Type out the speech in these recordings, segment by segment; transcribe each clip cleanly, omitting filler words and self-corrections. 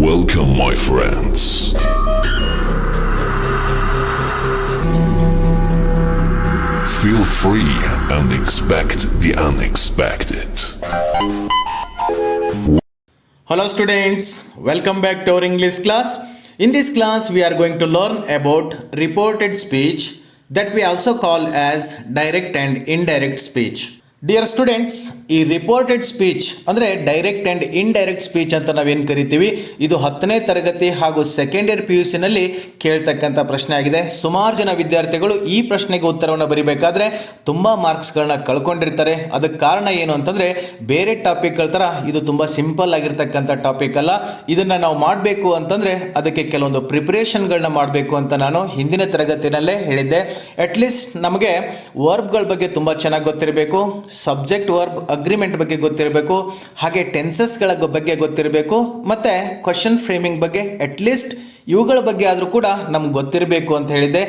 Welcome, my friends. Feel free and expect the unexpected. Hello students, welcome back to our English class. In this class we are going to learn about reported speech that we also call as direct and indirect speech. Dear students, ಈ reported speech ಅಂದರೆ direct and indirect speech ಅಂತ ನಾವೇನು ಕರಿತೀವಿ, ಇದು 10ನೇ ತರಗತಿ ಹಾಗೂ second year PUC ನಲ್ಲಿ ಕೇಳ್ತಕ್ಕಂಥ ಪ್ರಶ್ನೆ ಆಗಿದೆ. ಸುಮಾರು ಜನ ವಿದ್ಯಾರ್ಥಿಗಳು ಈ ಪ್ರಶ್ನೆಗೆ ಉತ್ತರವನ್ನು ಬರೀಬೇಕಾದ್ರೆ ತುಂಬ ಮಾರ್ಕ್ಸ್ಗಳನ್ನ ಕಳ್ಕೊಂಡಿರ್ತಾರೆ. ಅದಕ್ಕೆ ಕಾರಣ ಏನು ಅಂತಂದರೆ, ಬೇರೆ ಟಾಪಿಕ್ಗಳ ಥರ ಇದು ತುಂಬ ಸಿಂಪಲ್ ಆಗಿರ್ತಕ್ಕಂಥ ಟಾಪಿಕ್ ಅಲ್ಲ. ಇದನ್ನು ನಾವು ಮಾಡಬೇಕು ಅಂತಂದರೆ ಅದಕ್ಕೆ ಕೆಲವೊಂದು ಪ್ರಿಪ್ರೇಷನ್ಗಳನ್ನ ಮಾಡಬೇಕು ಅಂತ ನಾನು ಹಿಂದಿನ ತರಗತಿನಲ್ಲೇ ಹೇಳಿದ್ದೆ. ಅಟ್ಲೀಸ್ಟ್ ನಮಗೆ ವರ್ಬ್ಗಳ ಬಗ್ಗೆ ತುಂಬ ಚೆನ್ನಾಗಿ ಗೊತ್ತಿರಬೇಕು, ಸಬ್ಜೆಕ್ಟ್ ವರ್ಬ್ ಅಗ್ರಿಮೆಂಟ್ ಬಗ್ಗೆ ಗೊತ್ತಿರಬೇಕು, ಹಾಗೆ ಟೆನ್ಸಸ್ಗಳ ಬಗ್ಗೆ ಗೊತ್ತಿರಬೇಕು, ಮತ್ತೆ ಕ್ವಶನ್ ಫ್ರೇಮಿಂಗ್ ಬಗ್ಗೆ ಅಟ್ಲೀಸ್ಟ್ ಇವುಗಳ ಬಗ್ಗೆ ಆದರೂ ಕೂಡ ನಮ್ಗೆ ಗೊತ್ತಿರಬೇಕು ಅಂತ ಹೇಳಿದ್ದೆ.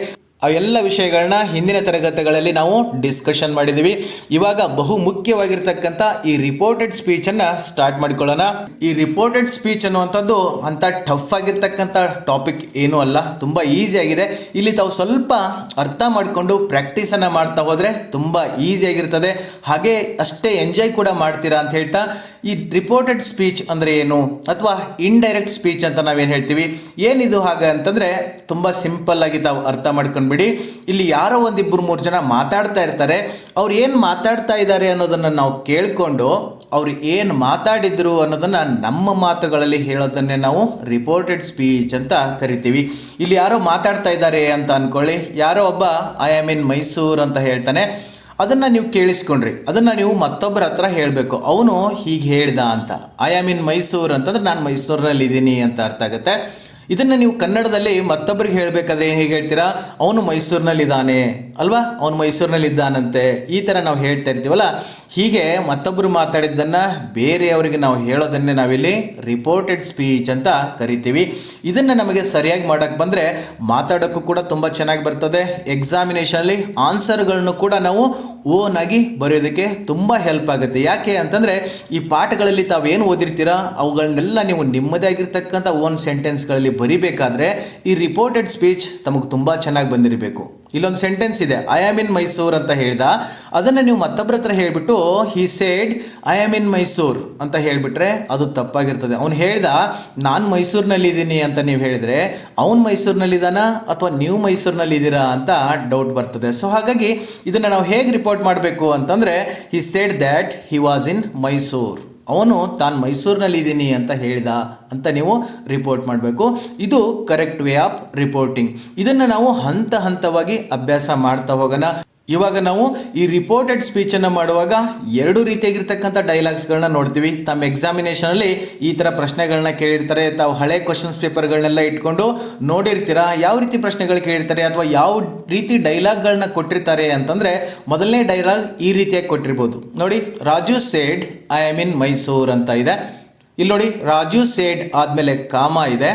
ಅವೆಲ್ಲ ವಿಷಯಗಳನ್ನ ಹಿಂದಿನ ತರಗತಿಗಳಲ್ಲಿ ನಾವು ಡಿಸ್ಕಷನ್ ಮಾಡಿದ್ದೀವಿ. ಇವಾಗ ಬಹು ಮುಖ್ಯವಾಗಿರ್ತಕ್ಕಂಥ ಈ ರಿಪೋರ್ಟೆಡ್ ಸ್ಪೀಚನ್ನು ಸ್ಟಾರ್ಟ್ ಮಾಡಿಕೊಳ್ಳೋಣ. ಈ ರಿಪೋರ್ಟೆಡ್ ಸ್ಪೀಚ್ ಅನ್ನುವಂಥದ್ದು ಅಂಥ ಟಫ್ ಆಗಿರ್ತಕ್ಕಂಥ ಟಾಪಿಕ್ ಏನೂ ಅಲ್ಲ, ತುಂಬ ಈಸಿ ಆಗಿದೆ. ಇಲ್ಲಿ ತಾವು ಸ್ವಲ್ಪ ಅರ್ಥ ಮಾಡಿಕೊಂಡು ಪ್ರಾಕ್ಟೀಸನ್ನು ಮಾಡ್ತಾ ಹೋದರೆ ತುಂಬ ಈಸಿಯಾಗಿರ್ತದೆ, ಹಾಗೆ ಅಷ್ಟೇ ಎಂಜಾಯ್ ಕೂಡ ಮಾಡ್ತೀರಾ ಅಂತ ಹೇಳ್ತಾ, ಈ ರಿಪೋರ್ಟೆಡ್ ಸ್ಪೀಚ್ ಅಂದರೆ ಏನು ಅಥವಾ ಇಂಡೈರೆಕ್ಟ್ ಸ್ಪೀಚ್ ಅಂತ ನಾವೇನು ಹೇಳ್ತೀವಿ, ಏನಿದು ಹಾಗೆ ಅಂತಂದರೆ ತುಂಬ ಸಿಂಪಲ್ ಆಗಿ ತಾವು ಅರ್ಥ ಮಾಡ್ಕೊಂಡು ಬಿಡಿ. ಇಲ್ಲಿ ಯಾರೋ ಒಂದಿಬ್ಬರು ಮೂರು ಜನ ಮಾತಾಡ್ತಾ ಇರ್ತಾರೆ, ಅವ್ರು ಏನು ಮಾತಾಡ್ತಾ ಇದ್ದಾರೆ ಅನ್ನೋದನ್ನು ನಾವು ಕೇಳಿಕೊಂಡು ಅವ್ರು ಏನು ಮಾತಾಡಿದ್ರು ಅನ್ನೋದನ್ನು ನಮ್ಮ ಮಾತುಗಳಲ್ಲಿ ಹೇಳೋದನ್ನೇ ನಾವು ರಿಪೋರ್ಟೆಡ್ ಸ್ಪೀಚ್ ಅಂತ ಕರಿತೀವಿ. ಇಲ್ಲಿ ಯಾರೋ ಮಾತಾಡ್ತಾ ಇದ್ದಾರೆ ಅಂತ ಅಂದ್ಕೊಳ್ಳಿ, ಯಾರೋ ಒಬ್ಬ ಐ ಆಮ್ ಇನ್ ಮೈಸೂರು ಅಂತ ಹೇಳ್ತಾನೆ. ಅದನ್ನು ನೀವು ಕೇಳಿಸ್ಕೊಂಡ್ರಿ, ಅದನ್ನು ನೀವು ಮತ್ತೊಬ್ಬರ ಹತ್ರ ಹೇಳಬೇಕು, ಅವನು ಹೀಗೆ ಹೇಳ್ದ ಅಂತ. ಐ ಆಮ್ ಇನ್ ಮೈಸೂರು ಅಂತಂದ್ರೆ ನಾನು ಮೈಸೂರಿನಲ್ಲಿ ಇದ್ದೀನಿ ಅಂತ ಅರ್ಥ ಆಗುತ್ತೆ. ಇದನ್ನು ನೀವು ಕನ್ನಡದಲ್ಲಿ ಮತ್ತೊಬ್ಬರಿಗೆ ಹೇಳಬೇಕಾದ್ರೆ ಹೇಗೆ ಹೇಳ್ತೀರಾ, ಅವನು ಮೈಸೂರಿನಲ್ಲಿದ್ದಾನೆ ಅಲ್ವಾ, ಅವನು ಮೈಸೂರಿನಲ್ಲಿದ್ದಾನಂತೆ, ಈ ಥರ ನಾವು ಹೇಳ್ತಾ ಇರ್ತೀವಲ್ಲ. ಹೀಗೆ ಮತ್ತೊಬ್ಬರು ಮಾತಾಡಿದ್ದನ್ನು ಬೇರೆಯವರಿಗೆ ನಾವು ಹೇಳೋದನ್ನೇ ನಾವಿಲ್ಲಿ ರಿಪೋರ್ಟೆಡ್ ಸ್ಪೀಚ್ ಅಂತ ಕರಿತೀವಿ. ಇದನ್ನು ನಮಗೆ ಸರಿಯಾಗಿ ಮಾಡೋಕ್ಕೆ ಬಂದರೆ ಮಾತಾಡೋಕ್ಕೂ ಕೂಡ ತುಂಬ ಚೆನ್ನಾಗಿ ಬರ್ತದೆ. ಎಕ್ಸಾಮಿನೇಷನಲ್ಲಿ ಆನ್ಸರ್ಗಳನ್ನು ಕೂಡ ನಾವು ಓನ್ ಆಗಿ ಬರೆಯೋದಕ್ಕೆ ತುಂಬ ಹೆಲ್ಪ್ ಆಗುತ್ತೆ. ಯಾಕೆ ಅಂತಂದರೆ ಈ ಪಾಠಗಳಲ್ಲಿ ತಾವೇನು ಓದಿರ್ತೀರಾ ಅವುಗಳನ್ನೆಲ್ಲ ನೀವು ನಿಮ್ಮದೇ ಆಗಿರ್ತಕ್ಕಂಥ ಓನ್ ಸೆಂಟೆನ್ಸ್ಗಳಲ್ಲಿ ಬರಿಬೇಕಾದ್ರೆ ಈ ರಿಪೋರ್ಟೆಡ್ ಸ್ಪೀಚ್ ತಮಗೆ ತುಂಬ ಚೆನ್ನಾಗಿ ಬಂದಿರಬೇಕು. ಇಲ್ಲೊಂದು ಸೆಂಟೆನ್ಸ್ ಇದೆ, ಐ ಆಮ್ ಇನ್ ಮೈಸೂರು ಅಂತ ಹೇಳ್ದ, ಅದನ್ನು ನೀವು ಮತ್ತೊಬ್ಬರ ಹತ್ರ ಹೇಳಿಬಿಟ್ಟು ಹಿ said I am in Mysuru ಅಂತ ಹೇಳಿಬಿಟ್ರೆ ಅದು ತಪ್ಪಾಗಿರ್ತದೆ. ಅವ್ನು ಹೇಳ್ದ ನಾನು ಮೈಸೂರಿನಲ್ಲಿ ಇದ್ದೀನಿ ಅಂತ ನೀವು ಹೇಳಿದರೆ ಅವ್ನು ಮೈಸೂರಿನಲ್ಲಿದ್ದಾನ ಅಥವಾ ನೀವು ಮೈಸೂರಿನಲ್ಲಿದ್ದೀರಾ ಅಂತ ಡೌಟ್ ಬರ್ತದೆ. ಸೊ ಹಾಗಾಗಿ ಇದನ್ನು ನಾವು ಹೇಗೆ ರಿಪೋರ್ಟ್ ಮಾಡಬೇಕು ಅಂತಂದರೆ, ಹಿ ಸೇಡ್ ದ್ಯಾಟ್ ಹಿ ವಾಸ್ ಇನ್ ಮೈಸೂರು, ಅವನು ತಾನು ಮೈಸೂರಿನಲ್ಲಿ ಇದ್ದೀನಿ ಅಂತ ಹೇಳ್ದ ಅಂತ ನೀವು ರಿಪೋರ್ಟ್ ಮಾಡಬೇಕು. ಇದು ಕರೆಕ್ಟ್ ವೇ ಆಫ್ ರಿಪೋರ್ಟಿಂಗ್. ಇದನ್ನು ನಾವು ಹಂತ ಹಂತವಾಗಿ ಅಭ್ಯಾಸ ಮಾಡ್ತಾ ಹೋಗೋಣ. ಇವಾಗ ನಾವು ಈ ರಿಪೋರ್ಟೆಡ್ ಸ್ಪೀಚನ್ನು ಮಾಡುವಾಗ ಎರಡು ರೀತಿಯಾಗಿರ್ತಕ್ಕಂಥ ಡೈಲಾಗ್ಸ್ಗಳನ್ನ ನೋಡ್ತೀವಿ. ತಮ್ಮ ಎಕ್ಸಾಮಿನೇಷನಲ್ಲಿ ಈ ಥರ ಪ್ರಶ್ನೆಗಳನ್ನ ಕೇಳಿರ್ತಾರೆ, ತಾವು ಹಳೆ ಕ್ವಶನ್ಸ್ ಪೇಪರ್ಗಳನ್ನೆಲ್ಲ ಇಟ್ಕೊಂಡು ನೋಡಿರ್ತೀರಾ ಯಾವ ರೀತಿ ಪ್ರಶ್ನೆಗಳು ಕೇಳಿರ್ತಾರೆ ಅಥವಾ ಯಾವ ರೀತಿ ಡೈಲಾಗ್ಗಳನ್ನ ಕೊಟ್ಟಿರ್ತಾರೆ ಅಂತಂದರೆ, ಮೊದಲನೇ ಡೈಲಾಗ್ ಈ ರೀತಿಯಾಗಿ ಕೊಟ್ಟಿರ್ಬೋದು ನೋಡಿ, Raju said I am in Mysuru ಅಂತ ಇದೆ. ಇಲ್ಲಿ ನೋಡಿ, ರಾಜು ಸೇಡ್ ಆದಮೇಲೆ ಕಾಮ ಇದೆ,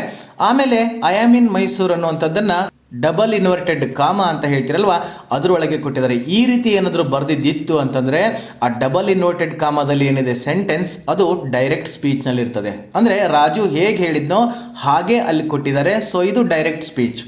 ಆಮೇಲೆ ಐ ಆಮ್ ಇನ್ ಮೈಸೂರು ಅನ್ನುವಂಥದ್ದನ್ನು ಡಬಲ್ ಇನ್ವರ್ಟೆಡ್ ಕಾಮ ಅಂತ ಹೇಳ್ತಿರಲ್ವಾ, ಅದರೊಳಗೆ ಕೊಟ್ಟಿದ್ದಾರೆ. ಈ ರೀತಿ ಏನಾದರೂ ಬರೆದಿದ್ದಿತ್ತು ಅಂತಂದರೆ ಆ ಡಬಲ್ ಇನ್ವರ್ಟೆಡ್ ಕಾಮದಲ್ಲಿ ಏನಿದೆ ಸೆಂಟೆನ್ಸ್ ಅದು ಡೈರೆಕ್ಟ್ ಸ್ಪೀಚ್ನಲ್ಲಿ ಇರ್ತದೆ. ಅಂದರೆ ರಾಜು ಹೇಗೆ ಹೇಳಿದ್ನೋ ಹಾಗೆ ಅಲ್ಲಿ ಕೊಟ್ಟಿದ್ದಾರೆ. ಸೊ ಇದು ಡೈರೆಕ್ಟ್ ಸ್ಪೀಚ್.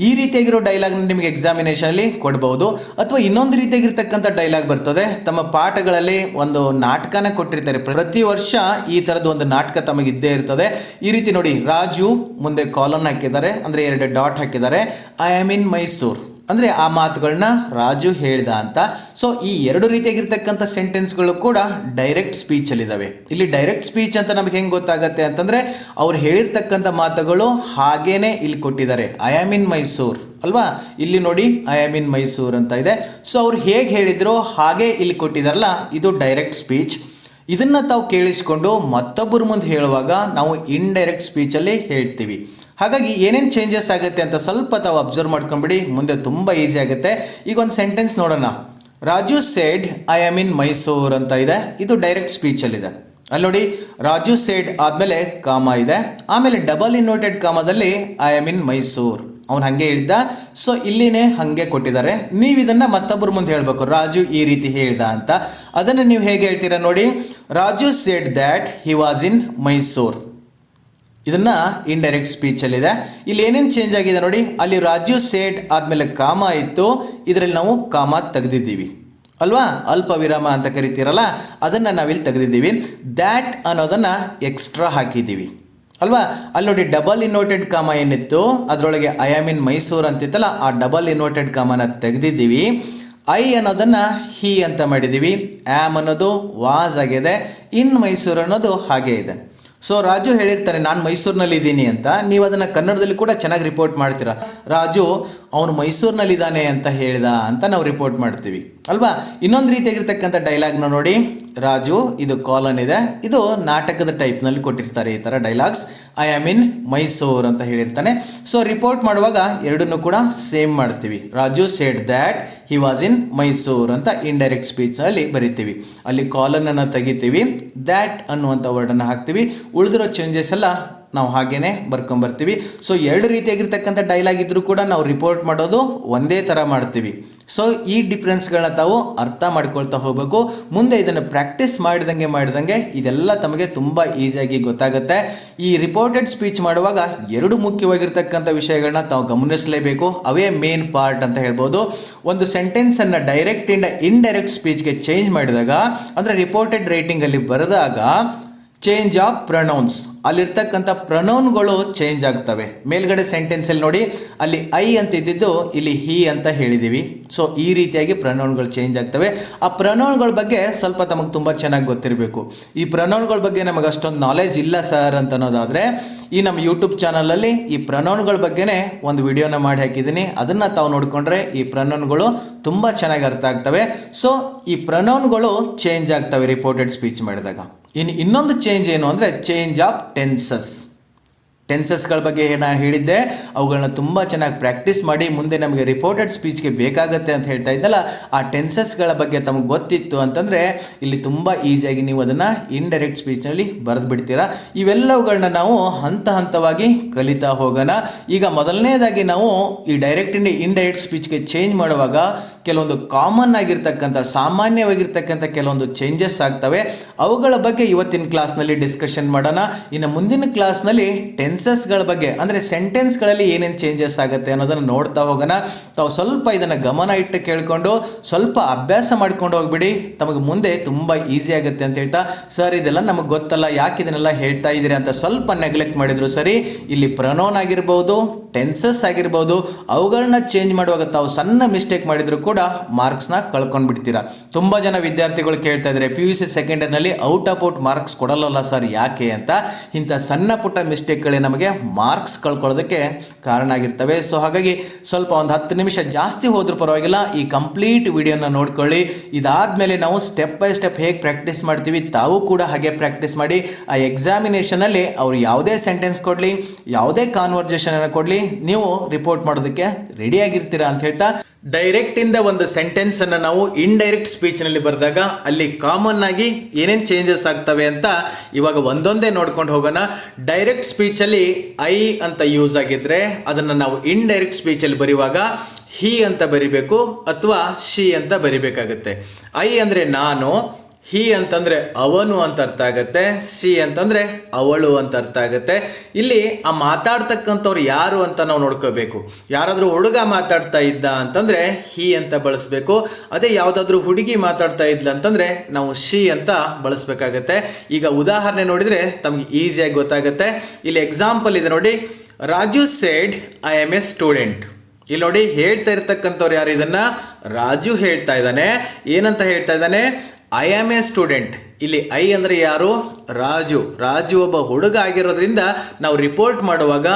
ಈ ರೀತಿಯಾಗಿರೋ ಡೈಲಾಗ್ನ ನಿಮಗೆ ಎಕ್ಸಾಮಿನೇಷನಲ್ಲಿ ಕೊಡ್ಬೋದು. ಅಥವಾ ಇನ್ನೊಂದು ರೀತಿಯಾಗಿರ್ತಕ್ಕಂಥ ಡೈಲಾಗ್ ಬರ್ತದೆ, ತಮ್ಮ ಪಾಠಗಳಲ್ಲಿ ಒಂದು ನಾಟಕನ ಕೊಟ್ಟಿರ್ತಾರೆ. ಪ್ರತಿ ವರ್ಷ ಈ ಥರದ್ದು ಒಂದು ನಾಟಕ ತಮಗಿದ್ದೇ ಇರ್ತದೆ. ಈ ರೀತಿ ನೋಡಿ, ರಾಜು ಮುಂದೆ ಕಾಲನ್ ಹಾಕಿದ್ದಾರೆ, ಅಂದರೆ 2 ಡಾಟ್ ಹಾಕಿದ್ದಾರೆ, ಐ ಆಮ್ ಇನ್ ಮೈಸೂರು ಅಂದರೆ ಆ ಮಾತುಗಳನ್ನ ರಾಜು ಹೇಳ್ದ ಅಂತ. ಸೊ ಈ ಎರಡು ರೀತಿಯಾಗಿರ್ತಕ್ಕಂಥ ಸೆಂಟೆನ್ಸ್ಗಳು ಕೂಡ ಡೈರೆಕ್ಟ್ ಸ್ಪೀಚಲ್ಲಿದ್ದಾವೆ. ಇಲ್ಲಿ ಡೈರೆಕ್ಟ್ ಸ್ಪೀಚ್ ಅಂತ ನಮಗೆ ಹೆಂಗೆ ಗೊತ್ತಾಗತ್ತೆ ಅಂತಂದರೆ, ಅವ್ರು ಹೇಳಿರ್ತಕ್ಕಂಥ ಮಾತುಗಳು ಹಾಗೇನೆ ಇಲ್ಲಿ ಕೊಟ್ಟಿದ್ದಾರೆ. ಐ ಆಮ್ ಇನ್ ಮೈಸೂರು ಅಲ್ವಾ, ಇಲ್ಲಿ ನೋಡಿ ಐ ಆಮ್ ಇನ್ ಮೈಸೂರು ಅಂತ ಇದೆ. ಸೊ ಅವ್ರು ಹೇಗೆ ಹೇಳಿದ್ರು ಹಾಗೆ ಇಲ್ಲಿ ಕೊಟ್ಟಿದಾರಲ್ಲ, ಇದು ಡೈರೆಕ್ಟ್ ಸ್ಪೀಚ್. ಇದನ್ನು ತಾವು ಕೇಳಿಸ್ಕೊಂಡು ಮತ್ತೊಬ್ಬರ ಮುಂದೆ ಹೇಳುವಾಗ ನಾವು ಇಂಡೈರೆಕ್ಟ್ ಸ್ಪೀಚಲ್ಲಿ ಹೇಳ್ತೀವಿ. ಹಾಗಾಗಿ ಏನೇನು ಚೇಂಜಸ್ ಆಗುತ್ತೆ ಅಂತ ಸ್ವಲ್ಪ ತಾವು ಅಬ್ಸರ್ವ್ ಮಾಡ್ಕೊಂಬಿಡಿ, ಮುಂದೆ ತುಂಬ ಈಸಿ ಆಗುತ್ತೆ. ಈಗ ಒಂದು ಸೆಂಟೆನ್ಸ್ ನೋಡೋಣ. Raju said I am in Mysuru ಅಂತ ಇದೆ, ಇದು ಡೈರೆಕ್ಟ್ ಸ್ಪೀಚಲ್ಲಿದೆ. ಅಲ್ಲಿ ನೋಡಿ, ರಾಜು ಸೇಡ್ ಆದಮೇಲೆ ಕಾಮ ಇದೆ, ಆಮೇಲೆ ಡಬಲ್ ಇನ್ವರ್ಟೆಡ್ ಕಾಮದಲ್ಲಿ ಐ ಆಮ್ ಇನ್ ಮೈಸೂರು ಅವ್ನು ಹಾಗೆ ಹೇಳಿದ್ದ. ಸೊ ಇಲ್ಲಿನೇ ಹಾಗೆ ಕೊಟ್ಟಿದ್ದಾರೆ. ನೀವು ಇದನ್ನು ಮತ್ತೊಬ್ಬರ ಮುಂದೆ ಹೇಳಬೇಕು, ರಾಜು ಈ ರೀತಿ ಹೇಳ್ದ ಅಂತ. ಅದನ್ನು ನೀವು ಹೇಗೆ ಹೇಳ್ತೀರಾ ನೋಡಿ. Raju said that he was in Mysore. ಇದನ್ನು ಇಂಡೈರೆಕ್ಟ್ ಸ್ಪೀಚಲ್ಲಿದೆ. ಇಲ್ಲಿ ಏನೇನು ಚೇಂಜ್ ಆಗಿದೆ ನೋಡಿ. ಅಲ್ಲಿ ರಾಜು ಸೇಡ್ ಆದಮೇಲೆ ಕಾಮ ಇತ್ತು, ಇದರಲ್ಲಿ ನಾವು ಕಾಮ ತೆಗೆದಿದ್ದೀವಿ ಅಲ್ವಾ. ಅಲ್ಪ ವಿರಾಮ ಅಂತ ಕರಿತೀರಲ್ಲ, ಅದನ್ನು ನಾವಿಲ್ಲಿ ತೆಗೆದಿದ್ದೀವಿ. ದ್ಯಾಟ್ ಅನ್ನೋದನ್ನು ಎಕ್ಸ್ಟ್ರಾ ಹಾಕಿದ್ದೀವಿ ಅಲ್ವಾ. ಅಲ್ಲಿ ನೋಡಿ ಡಬಲ್ ಇನ್ವರ್ಟೆಡ್ ಕಾಮ ಏನಿತ್ತು ಅದರೊಳಗೆ ಐ ಆಮ್ ಇನ್ ಮೈಸೂರು ಅಂತಿತ್ತಲ್ಲ, ಆ ಡಬಲ್ ಇನ್ವರ್ಟೆಡ್ ಕಾಮನ ತೆಗೆದಿದ್ದೀವಿ. ಐ ಅನ್ನೋದನ್ನು ಹಿ ಅಂತ ಮಾಡಿದ್ದೀವಿ. ಆಮ್ ಅನ್ನೋದು ವಾಸ್ ಆಗಿದೆ. ಇನ್ ಮೈಸೂರು ಅನ್ನೋದು ಹಾಗೆ ಇದೆ. ಸೊ ರಾಜು ಹೇಳಿರ್ತಾನೆ ನಾನು ಮೈಸೂರಿನಲ್ಲಿ ಇದ್ದೀನಿ ಅಂತ. ನೀವು ಅದನ್ನು ಕನ್ನಡದಲ್ಲಿ ಕೂಡ ಚೆನ್ನಾಗಿ ರಿಪೋರ್ಟ್ ಮಾಡ್ತೀರಾ. ರಾಜು ಅವನು ಮೈಸೂರಿನಲ್ಲಿದ್ದಾನೆ ಅಂತ ಹೇಳ್ದ ಅಂತ ನಾವು ರಿಪೋರ್ಟ್ ಮಾಡ್ತೀವಿ ಅಲ್ವಾ. ಇನ್ನೊಂದು ರೀತಿಯಾಗಿರ್ತಕ್ಕಂಥ ಡೈಲಾಗ್ನ ನೋಡಿ. ರಾಜು, ಇದು ಕಾಲನ್ ಇದೆ, ಇದು ನಾಟಕದ ಟೈಪ್ನಲ್ಲಿ ಕೊಟ್ಟಿರ್ತಾರೆ ಈ ಥರ ಡೈಲಾಗ್ಸ್. ಐ ಆಮ್ ಇನ್ ಮೈಸೂರ್ ಅಂತ ಹೇಳಿರ್ತಾನೆ. ಸೊ ರಿಪೋರ್ಟ್ ಮಾಡುವಾಗ ಎರಡನ್ನೂ ಕೂಡ ಸೇಮ್ ಮಾಡ್ತೀವಿ. Raju said that he was in Mysore ಅಂತ ಇಂಡೈರೆಕ್ಟ್ ಸ್ಪೀಚಲ್ಲಿ ಬರಿತೀವಿ. ಅಲ್ಲಿ ಕಾಲನನ್ನು ತೆಗಿತೀವಿ, ದ್ಯಾಟ್ ಅನ್ನುವಂಥ ವರ್ಡನ್ನು ಹಾಕ್ತೀವಿ. ಉಳಿದಿರೋ ಚೇಂಜಸ್ ಎಲ್ಲ ನಾವು ಹಾಗೇನೆ ಬರ್ಕೊಂಬರ್ತೀವಿ. ಸೊ ಎರಡು ರೀತಿಯಾಗಿರ್ತಕ್ಕಂಥ ಡೈಲಾಗ್ ಇದ್ರೂ ಕೂಡ ನಾವು ರಿಪೋರ್ಟ್ ಮಾಡೋದು ಒಂದೇ ಥರ ಮಾಡ್ತೀವಿ. ಸೊ ಈ ಡಿಫ್ರೆನ್ಸ್ಗಳನ್ನ ತಾವು ಅರ್ಥ ಮಾಡ್ಕೊಳ್ತಾ ಹೋಗಬೇಕು. ಮುಂದೆ ಇದನ್ನು ಪ್ರಾಕ್ಟೀಸ್ ಮಾಡಿದಂಗೆ ಇದೆಲ್ಲ ತಮಗೆ ತುಂಬ ಈಸಿಯಾಗಿ ಗೊತ್ತಾಗುತ್ತೆ. ಈ ರಿಪೋರ್ಟೆಡ್ ಸ್ಪೀಚ್ ಮಾಡುವಾಗ ಎರಡು ಮುಖ್ಯವಾಗಿರ್ತಕ್ಕಂಥ ವಿಷಯಗಳನ್ನ ತಾವು ಗಮನಿಸಲೇಬೇಕು. ಅವೇ ಮೇನ್ ಪಾರ್ಟ್ ಅಂತ ಹೇಳ್ಬೋದು. ಒಂದು ಸೆಂಟೆನ್ಸನ್ನು ಡೈರೆಕ್ಟಿಂದ ಇಂಡೈರೆಕ್ಟ್ ಸ್ಪೀಚ್ಗೆ ಚೇಂಜ್ ಮಾಡಿದಾಗ, ಅಂದರೆ ರಿಪೋರ್ಟೆಡ್ ರೈಟಿಂಗಲ್ಲಿ ಬರೆದಾಗ ಚೇಂಜ್ ಆಫ್ ಪ್ರೊನೌನ್ಸ್, ಅಲ್ಲಿರ್ತಕ್ಕಂಥ ಪ್ರೊನೌನ್ಗಳು ಚೇಂಜ್ ಆಗ್ತವೆ. ಮೇಲ್ಗಡೆ ಸೆಂಟೆನ್ಸಲ್ಲಿ ನೋಡಿ, ಅಲ್ಲಿ ಐ ಅಂತ ಇದ್ದಿದ್ದು ಇಲ್ಲಿ ಹಿ ಅಂತ ಹೇಳಿದ್ದೀವಿ. ಸೊ ಈ ರೀತಿಯಾಗಿ ಪ್ರೊನೌನ್ಗಳು ಚೇಂಜ್ ಆಗ್ತವೆ. ಆ ಪ್ರೊನೌನ್ಗಳ ಬಗ್ಗೆ ಸ್ವಲ್ಪ ತಮಗೆ ತುಂಬ ಚೆನ್ನಾಗಿ ಗೊತ್ತಿರಬೇಕು. ಈ ಪ್ರೊನೌನ್ಗಳ ಬಗ್ಗೆ ನಮಗೆ ಅಷ್ಟೊಂದು ನಾಲೆಜ್ ಇಲ್ಲ ಸರ್ ಅಂತ ಅನ್ನೋದಾದರೆ, ಈ ನಮ್ಮ ಯೂಟ್ಯೂಬ್ ಚಾನಲಲ್ಲಿ ಈ ಪ್ರೊನೌನ್ಗಳ ಬಗ್ಗೆನೇ ಒಂದು ವಿಡಿಯೋನ ಮಾಡಿ ಹಾಕಿದ್ದೀನಿ. ಅದನ್ನು ತಾವು ನೋಡಿಕೊಂಡ್ರೆ ಈ ಪ್ರೊನೌನ್ಗಳು ತುಂಬ ಚೆನ್ನಾಗಿ ಅರ್ಥ ಆಗ್ತವೆ. ಸೊ ಈ ಪ್ರೊನೌನ್ಗಳು ಚೇಂಜ್ ಆಗ್ತವೆ ರಿಪೋರ್ಟೆಡ್ ಸ್ಪೀಚ್ ಮಾಡಿದಾಗ. ಇನ್ನೊಂದು ಚೇಂಜ್ ಏನು ಅಂದರೆ ಚೇಂಜ್ ಆಫ್ ಟೆನ್ಸಸ್ಗಳ ಬಗ್ಗೆ ನಾನು ಹೇಳಿದ್ದೆ. ಅವುಗಳನ್ನ ತುಂಬ ಚೆನ್ನಾಗಿ ಪ್ರಾಕ್ಟೀಸ್ ಮಾಡಿ ಮುಂದೆ ನಮಗೆ ರಿಪೋರ್ಟೆಡ್ ಸ್ಪೀಚ್ಗೆ ಬೇಕಾಗತ್ತೆ ಅಂತ ಹೇಳ್ತಾ ಇದ್ದಲ್ಲ, ಆ ಟೆನ್ಸಸ್ಗಳ ಬಗ್ಗೆ ತಮಗೆ ಗೊತ್ತಿತ್ತು ಅಂತಂದರೆ ಇಲ್ಲಿ ತುಂಬ ಈಸಿಯಾಗಿ ನೀವು ಅದನ್ನು ಇಂಡೈರೆಕ್ಟ್ ಸ್ಪೀಚ್ನಲ್ಲಿ ಬರೆದು ಬಿಡ್ತೀರಾ. ಇವೆಲ್ಲವುಗಳನ್ನ ನಾವು ಹಂತ ಹಂತವಾಗಿ ಕಲಿತಾ ಹೋಗೋಣ. ಈಗ ಮೊದಲನೇದಾಗಿ ನಾವು ಈ ಡೈರೆಕ್ಟ್ ಇಂದ ಇಂಡೈರೆಕ್ಟ್ ಸ್ಪೀಚ್ಗೆ ಚೇಂಜ್ ಮಾಡುವಾಗ ಕೆಲವೊಂದು ಕಾಮನ್ ಆಗಿರ್ತಕ್ಕಂಥ ಸಾಮಾನ್ಯವಾಗಿರ್ತಕ್ಕಂಥ ಕೆಲವೊಂದು ಚೇಂಜಸ್ ಆಗ್ತವೆ. ಅವುಗಳ ಬಗ್ಗೆ ಇವತ್ತಿನ ಕ್ಲಾಸ್ನಲ್ಲಿ ಡಿಸ್ಕಷನ್ ಮಾಡೋಣ. ಇನ್ನು ಮುಂದಿನ ಕ್ಲಾಸ್ನಲ್ಲಿ ಟೆನ್ಸಸ್ಗಳ ಬಗ್ಗೆ, ಅಂದರೆ ಸೆಂಟೆನ್ಸ್ಗಳಲ್ಲಿ ಏನೇನು ಚೇಂಜಸ್ ಆಗುತ್ತೆ ಅನ್ನೋದನ್ನು ನೋಡ್ತಾ ಹೋಗೋಣ. ತಾವು ಸ್ವಲ್ಪ ಇದನ್ನು ಗಮನ ಇಟ್ಟು ಕೇಳಿಕೊಂಡು ಸ್ವಲ್ಪ ಅಭ್ಯಾಸ ಮಾಡ್ಕೊಂಡು ಹೋಗ್ಬಿಡಿ. ತಮಗೆ ಮುಂದೆ ತುಂಬ ಈಸಿ ಆಗುತ್ತೆ ಅಂತ ಹೇಳ್ತಾ, ಸರ್ ಇದೆಲ್ಲ ನಮಗೆ ಗೊತ್ತಲ್ಲ, ಯಾಕೆ ಇದನ್ನೆಲ್ಲ ಹೇಳ್ತಾ ಇದ್ದೀರಿ ಅಂತ ಸ್ವಲ್ಪ ನೆಗ್ಲೆಕ್ಟ್ ಮಾಡಿದ್ರು ಸರಿ. ಇಲ್ಲಿ ಪ್ರೊನೌನ್ ಆಗಿರ್ಬೋದು, ಟೆನ್ಸಸ್ ಆಗಿರ್ಬೋದು, ಅವುಗಳನ್ನ ಚೇಂಜ್ ಮಾಡುವಾಗ ತಾವು ಸಣ್ಣ ಮಿಸ್ಟೇಕ್ ಮಾಡಿದ್ರು ಕೂಡ ಮಾರ್ಕ್ಸ್ನ ಕಳ್ಕೊಂಡು ಬಿಡ್ತೀರಾ. ತುಂಬ ಜನ ವಿದ್ಯಾರ್ಥಿಗಳು ಕೇಳ್ತಾ ಇದ್ದಾರೆ, PUC ಸೆಕೆಂಡ್ ಇಯರ್ನಲ್ಲಿ ಔಟ್ ಮಾರ್ಕ್ಸ್ ಕೊಡಲ್ಲ ಸರ್ ಯಾಕೆ ಅಂತ. ಇಂಥ ಸಣ್ಣ ಪುಟ್ಟ ಮಿಸ್ಟೇಕ್ಗಳೇ ನಮಗೆ ಮಾರ್ಕ್ಸ್ ಕಳ್ಕೊಳ್ಳೋದಕ್ಕೆ ಕಾರಣ ಆಗಿರ್ತವೆ. ಸೊ ಹಾಗಾಗಿ ಸ್ವಲ್ಪ ಒಂದು 10 ನಿಮಿಷ ಜಾಸ್ತಿ ಹೋದ್ರೂ ಪರವಾಗಿಲ್ಲ, ಈ ಕಂಪ್ಲೀಟ್ ವಿಡಿಯೋನ ನೋಡ್ಕೊಳ್ಳಿ. ಇದಾದಮೇಲೆ ನಾವು ಸ್ಟೆಪ್ ಬೈ ಸ್ಟೆಪ್ ಹೇಗೆ ಪ್ರಾಕ್ಟೀಸ್ ಮಾಡ್ತೀವಿ ತಾವು ಕೂಡ ಹಾಗೆ ಪ್ರಾಕ್ಟೀಸ್ ಮಾಡಿ. ಆ ಎಕ್ಸಾಮಿನೇಷನಲ್ಲಿ ಅವ್ರು ಯಾವುದೇ ಸೆಂಟೆನ್ಸ್ ಕೊಡಲಿ, ಯಾವುದೇ ಕಾನ್ವರ್ಜೇಷನ್ ಕೊಡಲಿ, ನೀವು ರಿಪೋರ್ಟ್ ಮಾಡೋದಕ್ಕೆ ರೆಡಿಯಾಗಿರ್ತೀರಾ ಅಂತ ಹೇಳ್ತಾ, ಡೈರೆಕ್ಟ್ ಇಂದ ಒಂದು ಸೆಂಟೆನ್ಸ್ ಅನ್ನು ನಾವು ಇಂಡೈರೆಕ್ಟ್ ಸ್ಪೀಚ್ ನಲ್ಲಿ ಬರೆದಾಗ ಅಲ್ಲಿ ಕಾಮನ್ ಆಗಿ ಏನೇನು ಚೇಂಜಸ್ ಆಗ್ತವೆ ಅಂತ ಇವಾಗ ಒಂದೊಂದೇ ನೋಡ್ಕೊಂಡು ಹೋಗೋಣ. ಡೈರೆಕ್ಟ್ ಸ್ಪೀಚ್ ಅಲ್ಲಿ ಐ ಅಂತ ಯೂಸ್ ಆಗಿದ್ರೆ ಅದನ್ನು ನಾವು ಇಂಡೈರೆಕ್ಟ್ ಸ್ಪೀಚ್ ಅಲ್ಲಿ ಬರೆಯುವಾಗ ಹಿ ಅಂತ ಬರಿಬೇಕು ಅಥವಾ ಶಿ ಅಂತ ಬರಿಬೇಕಾಗುತ್ತೆ. ಐ ಅಂದ್ರೆ ನಾನು, ಹಿ ಅಂತಂದ್ರೆ ಅವನು ಅಂತ ಅರ್ಥ ಆಗುತ್ತೆ, ಸಿ ಅಂತಂದ್ರೆ ಅವಳು ಅಂತ ಅರ್ಥ ಆಗುತ್ತೆ. ಇಲ್ಲಿ ಆ ಮಾತಾಡ್ತಕ್ಕಂಥವ್ರು ಯಾರು ಅಂತ ನಾವು ನೋಡ್ಕೋಬೇಕು. ಯಾರಾದರೂ ಹುಡುಗ ಮಾತಾಡ್ತಾ ಇದ್ದ ಅಂತಂದ್ರೆ ಹಿ ಅಂತ ಬಳಸಬೇಕು. ಅದೇ ಯಾವುದಾದ್ರೂ ಹುಡುಗಿ ಮಾತಾಡ್ತಾ ಇದ್ಲ ಅಂತಂದ್ರೆ ನಾವು ಶಿ ಅಂತ ಬಳಸಬೇಕಾಗತ್ತೆ. ಈಗ ಉದಾಹರಣೆ ನೋಡಿದ್ರೆ ತಮ್ಗೆ ಈಸಿಯಾಗಿ ಗೊತ್ತಾಗುತ್ತೆ. ಇಲ್ಲಿ ಎಕ್ಸಾಂಪಲ್ ಇದೆ ನೋಡಿ, Raju said I am A student. ಇಲ್ಲಿ ನೋಡಿ ಹೇಳ್ತಾ ಇರ್ತಕ್ಕಂಥವ್ರು ಯಾರು, ಇದನ್ನ ರಾಜು ಹೇಳ್ತಾ ಇದ್ದಾನೆ. ಏನಂತ ಹೇಳ್ತಾ ಇದ್ದಾನೆ? I am A student. ಇಲ್ಲಿ ಐ ಅಂದರೆ ಯಾರು? ರಾಜು ಒಬ್ಬ ಹುಡುಗ ಆಗಿರೋದ್ರಿಂದ ನಾವು ರಿಪೋರ್ಟ್ ಮಾಡುವಾಗ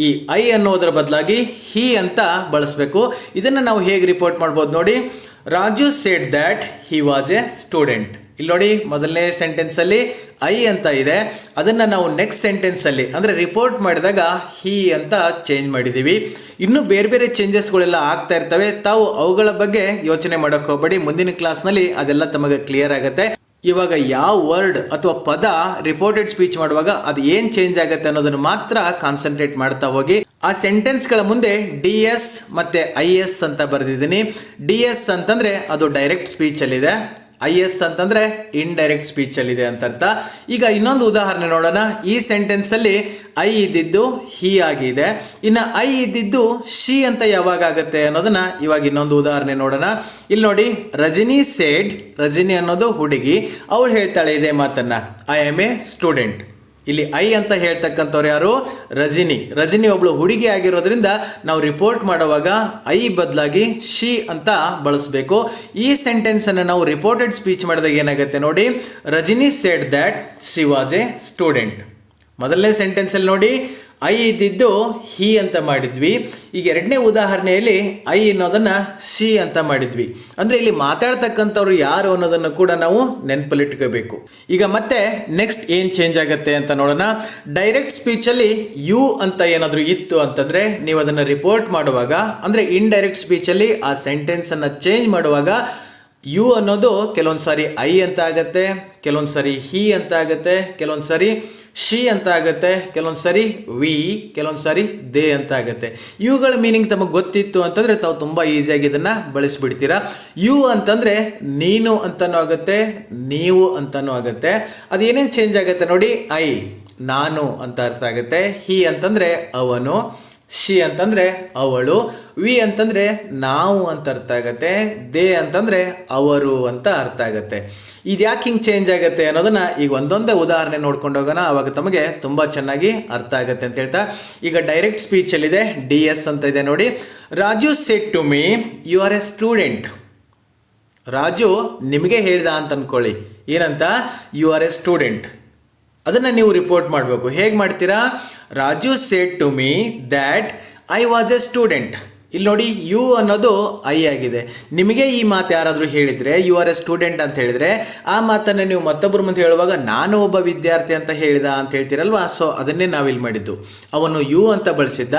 ಈ ಐ ಅನ್ನೋದ್ರ ಬದಲಾಗಿ ಹಿ ಅಂತ ಬಳಸಬೇಕು. ಇದನ್ನು ನಾವು ಹೇಗೆ ರಿಪೋರ್ಟ್ ಮಾಡ್ಬೋದು ನೋಡಿ. Raju said that he was a student. ಇಲ್ಲಿ ನೋಡಿ ಮೊದಲನೇ ಸೆಂಟೆನ್ಸಲ್ಲಿ ಐ ಅಂತ ಇದೆ, ಅದನ್ನು ನಾವು ನೆಕ್ಸ್ಟ್ ಸೆಂಟೆನ್ಸಲ್ಲಿ ಅಂದರೆ ರಿಪೋರ್ಟ್ ಮಾಡಿದಾಗ ಹಿ ಅಂತ ಚೇಂಜ್ ಮಾಡಿದ್ದೀವಿ. ಇನ್ನೂ ಬೇರೆ ಬೇರೆ ಚೇಂಜಸ್ಗಳೆಲ್ಲ ಆಗ್ತಾ ಇರ್ತವೆ. ತಾವು ಅವುಗಳ ಬಗ್ಗೆ ಯೋಚನೆ ಮಾಡೋಕ್ಕೆ ಹೋಗಬೇಡಿ. ಮುಂದಿನ ಕ್ಲಾಸ್ನಲ್ಲಿ ಅದೆಲ್ಲ ತಮಗೆ ಕ್ಲಿಯರ್ ಆಗುತ್ತೆ. ಇವಾಗ ಯಾವ ವರ್ಡ್ ಅಥವಾ ಪದ ರಿಪೋರ್ಟೆಡ್ ಸ್ಪೀಚ್ ಮಾಡುವಾಗ ಅದು ಏನು ಚೇಂಜ್ ಆಗುತ್ತೆ ಅನ್ನೋದನ್ನು ಮಾತ್ರ ಕಾನ್ಸಂಟ್ರೇಟ್ ಮಾಡ್ತಾ ಹೋಗಿ. ಆ ಸೆಂಟೆನ್ಸ್ಗಳ ಮುಂದೆ DS ಮತ್ತು IS ಅಂತ ಬರೆದಿದ್ದೀನಿ. DS ಅಂತಂದರೆ ಅದು ಡೈರೆಕ್ಟ್ ಸ್ಪೀಚಲ್ಲಿದೆ, IS ಅಂತಂದರೆ ಇಂಡೈರೆಕ್ಟ್ ಸ್ಪೀಚಲ್ಲಿದೆ ಅಂತ ಅರ್ಥ. ಈಗ ಇನ್ನೊಂದು ಉದಾಹರಣೆ ನೋಡೋಣ. ಈ ಸೆಂಟೆನ್ಸಲ್ಲಿ ಐ ಇದ್ದಿದ್ದು ಹಿ ಆಗಿದೆ, ಇನ್ನು ಐ ಇದ್ದಿದ್ದು ಶಿ ಅಂತ ಯಾವಾಗ ಆಗುತ್ತೆ ಅನ್ನೋದನ್ನ ಇವಾಗ ಇನ್ನೊಂದು ಉದಾಹರಣೆ ನೋಡೋಣ. ಇಲ್ಲಿ ನೋಡಿ, ರಜನಿ ಸೇಡ್, ರಜನಿ ಅನ್ನೋದು ಹುಡುಗಿ, ಅವಳು ಹೇಳ್ತಾಳೆ ಇದೇ ಮಾತನ್ನ, ಐ ಆಮ್ ಎ ಸ್ಟೂಡೆಂಟ್. ಇಲ್ಲಿ ಐ ಅಂತ ಹೇಳ್ತಕ್ಕಂಥವ್ರು ಯಾರು? ರಜನಿ. ರಜನಿ ಒಬ್ಳು ಹುಡುಗಿ ಆಗಿರೋದ್ರಿಂದ ನಾವು ರಿಪೋರ್ಟ್ ಮಾಡುವಾಗ ಐ ಬದಲಾಗಿ ಶಿ ಅಂತ ಬಳಸಬೇಕು. ಈ ಸೆಂಟೆನ್ಸ್ ಅನ್ನು ನಾವು ರಿಪೋರ್ಟೆಡ್ ಸ್ಪೀಚ್ ಮಾಡಿದಾಗ ಏನಾಗುತ್ತೆ ನೋಡಿ, Rajani said that she was a student. ಮೊದಲನೇ ಸೆಂಟೆನ್ಸ್ ಅಲ್ಲಿ ನೋಡಿ ಐ ಇದ್ದಿದ್ದು ಹಿ ಅಂತ ಮಾಡಿದ್ವಿ. ಈಗ ಎರಡನೇ ಉದಾಹರಣೆಯಲ್ಲಿ ಐ ಅನ್ನೋದನ್ನ ಶಿ ಅಂತ ಮಾಡಿದ್ವಿ. ಅಂದ್ರೆ ಇಲ್ಲಿ ಮಾತಾಡ್ತಕ್ಕಂಥವ್ರು ಯಾರು ಅನ್ನೋದನ್ನು ಕೂಡ ನಾವು ನೆನಪಲ್ಲಿಟ್ಕೋಬೇಕು. ಈಗ ಮತ್ತೆ ನೆಕ್ಸ್ಟ್ ಏನ್ ಚೇಂಜ್ ಆಗುತ್ತೆ ಅಂತ ನೋಡೋಣ. ಡೈರೆಕ್ಟ್ ಸ್ಪೀಚ್ ಅಲ್ಲಿ ಯು ಅಂತ ಏನಾದ್ರು ಇತ್ತು ಅಂತಂದ್ರೆ ನೀವು ಅದನ್ನ ರಿಪೋರ್ಟ್ ಮಾಡುವಾಗ, ಅಂದ್ರೆ ಇಂಡೈರೆಕ್ಟ್ ಸ್ಪೀಚ್ ಅಲ್ಲಿ ಆ ಸೆಂಟೆನ್ಸ್ ಅನ್ನ ಚೇಂಜ್ ಮಾಡುವಾಗ ಯು ಅನ್ನೋದು ಕೆಲವೊಂದು ಸಾರಿ ಐ ಅಂತ ಆಗತ್ತೆ, ಕೆಲವೊಂದು ಸಾರಿ ಹಿ ಅಂತ ಆಗತ್ತೆ, ಕೆಲವೊಂದು ಸಾರಿ ಶಿ ಅಂತ ಆಗುತ್ತೆ, ಕೆಲವೊಂದು ಸಾರಿ ವಿ, ಕೆಲವೊಂದು ಸಾರಿ ದೇ ಅಂತ ಆಗುತ್ತೆ. ಇವುಗಳ ಮೀನಿಂಗ್ ತಮಗೆ ಗೊತ್ತಿತ್ತು ಅಂತಂದ್ರೆ ತಾವು ತುಂಬಾ ಈಸಿಯಾಗಿ ಇದನ್ನ ಬಳಸಿಬಿಡ್ತೀರಾ. ಯು ಅಂತಂದ್ರೆ ನೀನು ಅಂತಾನೂ ಆಗುತ್ತೆ, ನೀವು ಅಂತಾನೂ ಆಗುತ್ತೆ. ಅದೇನೇನು ಚೇಂಜ್ ಆಗುತ್ತೆ ನೋಡಿ, ಐ ನಾನು ಅಂತ ಅರ್ಥ ಆಗುತ್ತೆ, ಹಿ ಅಂತಂದ್ರೆ ಅವನು, ಶಿ ಅಂತಂದ್ರೆ ಅವಳು, ವಿ ಅಂತಂದ್ರೆ ನಾವು ಅಂತ ಅರ್ಥ ಆಗತ್ತೆ, ದೇ ಅಂತಂದ್ರೆ ಅವರು ಅಂತ ಅರ್ಥ ಆಗತ್ತೆ. ಇದು ಯಾಕೆ ಹಿಂಗೆ ಚೇಂಜ್ ಆಗುತ್ತೆ ಅನ್ನೋದನ್ನ ಈಗ ಒಂದೊಂದೇ ಉದಾಹರಣೆ ನೋಡ್ಕೊಂಡು ಹೋಗೋಣ, ಅವಾಗ ತಮಗೆ ತುಂಬಾ ಚೆನ್ನಾಗಿ ಅರ್ಥ ಆಗುತ್ತೆ ಅಂತ ಹೇಳ್ತಾ. ಈಗ ಡೈರೆಕ್ಟ್ ಸ್ಪೀಚ್ ಅಲ್ಲಿದೆ DS ಅಂತ ಇದೆ ನೋಡಿ. Raju said to me you are a student. Raju ನಿಮಗೆ ಹೇಳ್ದ ಅಂತ ಅನ್ಕೊಳ್ಳಿ, ಏನಂತ, ಯು ಆರ್ ಎ ಸ್ಟೂಡೆಂಟ್. ಅದನ್ನ ನೀವು ರಿಪೋರ್ಟ್ ಮಾಡಬೇಕು. ಹೇಗೆ ಮಾಡ್ತೀರಾ? Raju said to me that I was a student. ಇಲ್ಲಿ ನೋಡಿ, ಯು ಅನ್ನೋದು ಐ ಆಗಿದೆ. ನಿಮಗೆ ಈ ಮಾತು ಯಾರಾದರೂ ಹೇಳಿದರೆ, ಯು ಆರ್ ಎ ಸ್ಟೂಡೆಂಟ್ ಅಂತ ಹೇಳಿದರೆ, ಆ ಮಾತನ್ನು ನೀವು ಮತ್ತೊಬ್ಬರ ಮುಂದೆ ಹೇಳುವಾಗ ನಾನು ಒಬ್ಬ ವಿದ್ಯಾರ್ಥಿ ಅಂತ ಹೇಳಿದ ಅಂತ ಹೇಳ್ತೀರಲ್ವಾ, ಸೊ ಅದನ್ನೇ ನಾವಿಲ್ಲಿ ಮಾಡಿದ್ದು. ಅವನು ಯು ಅಂತ ಬಳಸಿದ್ದ,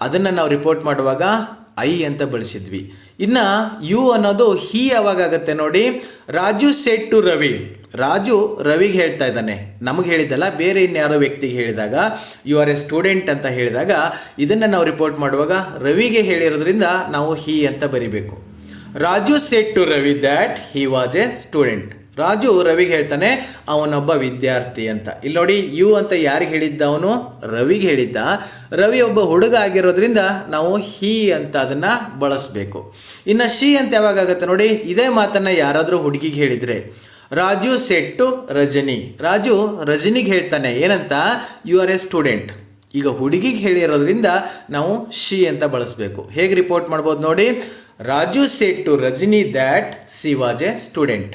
ಅದನ್ನು ನಾವು ರಿಪೋರ್ಟ್ ಮಾಡುವಾಗ ಐ ಅಂತ ಬಳಸಿದ್ವಿ. ಇನ್ನು ಯು ಅನ್ನೋದು ಹಿ ಯಾವಾಗ ಆಗುತ್ತೆ ನೋಡಿ. ರಾಜು ಸೆಡ್ ಟು ರವಿ, ರಾಜು ರವಿಗೆ ಹೇಳ್ತಾ ಇದ್ದಾನೆ, ನಮಗೆ ಹೇಳಿದ್ದಲ್ಲ, ಬೇರೆ ಇನ್ಯಾರೋ ವ್ಯಕ್ತಿಗೆ ಹೇಳಿದಾಗ, ಯು ಆರ್ ಎ ಸ್ಟೂಡೆಂಟ್ ಅಂತ ಹೇಳಿದಾಗ ಇದನ್ನು ನಾವು ರಿಪೋರ್ಟ್ ಮಾಡುವಾಗ ರವಿಗೆ ಹೇಳಿರೋದ್ರಿಂದ ನಾವು ಹಿ ಅಂತ ಬರಿಬೇಕು. Raju said to Ravi that he was a student. Raju ರವಿಗೆ ಹೇಳ್ತಾನೆ ಅವನೊಬ್ಬ ವಿದ್ಯಾರ್ಥಿ ಅಂತ. ಇಲ್ಲಿ ನೋಡಿ, ಯು ಅಂತ ಯಾರಿಗೆ ಹೇಳಿದ್ದ? ಅವನು ರವಿಗೆ ಹೇಳಿದ್ದ. ರವಿ ಒಬ್ಬ ಹುಡುಗ ಆಗಿರೋದ್ರಿಂದ ನಾವು ಹಿ ಅಂತ ಅದನ್ನ ಬಳಸಬೇಕು. ಇನ್ನು ಶಿ ಅಂತ ಯಾವಾಗ ಆಗುತ್ತೆ ನೋಡಿ, ಇದೇ ಮಾತನ್ನ ಯಾರಾದರೂ ಹುಡುಗಿಗೆ ಹೇಳಿದ್ರೆ, ರಾಜು ಸೆಡ್ ಟು ರಜನಿ, ರಾಜು ರಜನಿಗೆ ಹೇಳ್ತಾನೆ ಏನಂತ, ಯು ಆರ್ ಎ ಸ್ಟೂಡೆಂಟ್. ಈಗ ಹುಡುಗಿಗೆ ಹೇಳಿರೋದ್ರಿಂದ ನಾವು ಶಿ ಅಂತ ಬಳಸಬೇಕು. ಹೇಗೆ ರಿಪೋರ್ಟ್ ಮಾಡ್ಬೋದು ನೋಡಿ, Raju said to Rajani that she was a student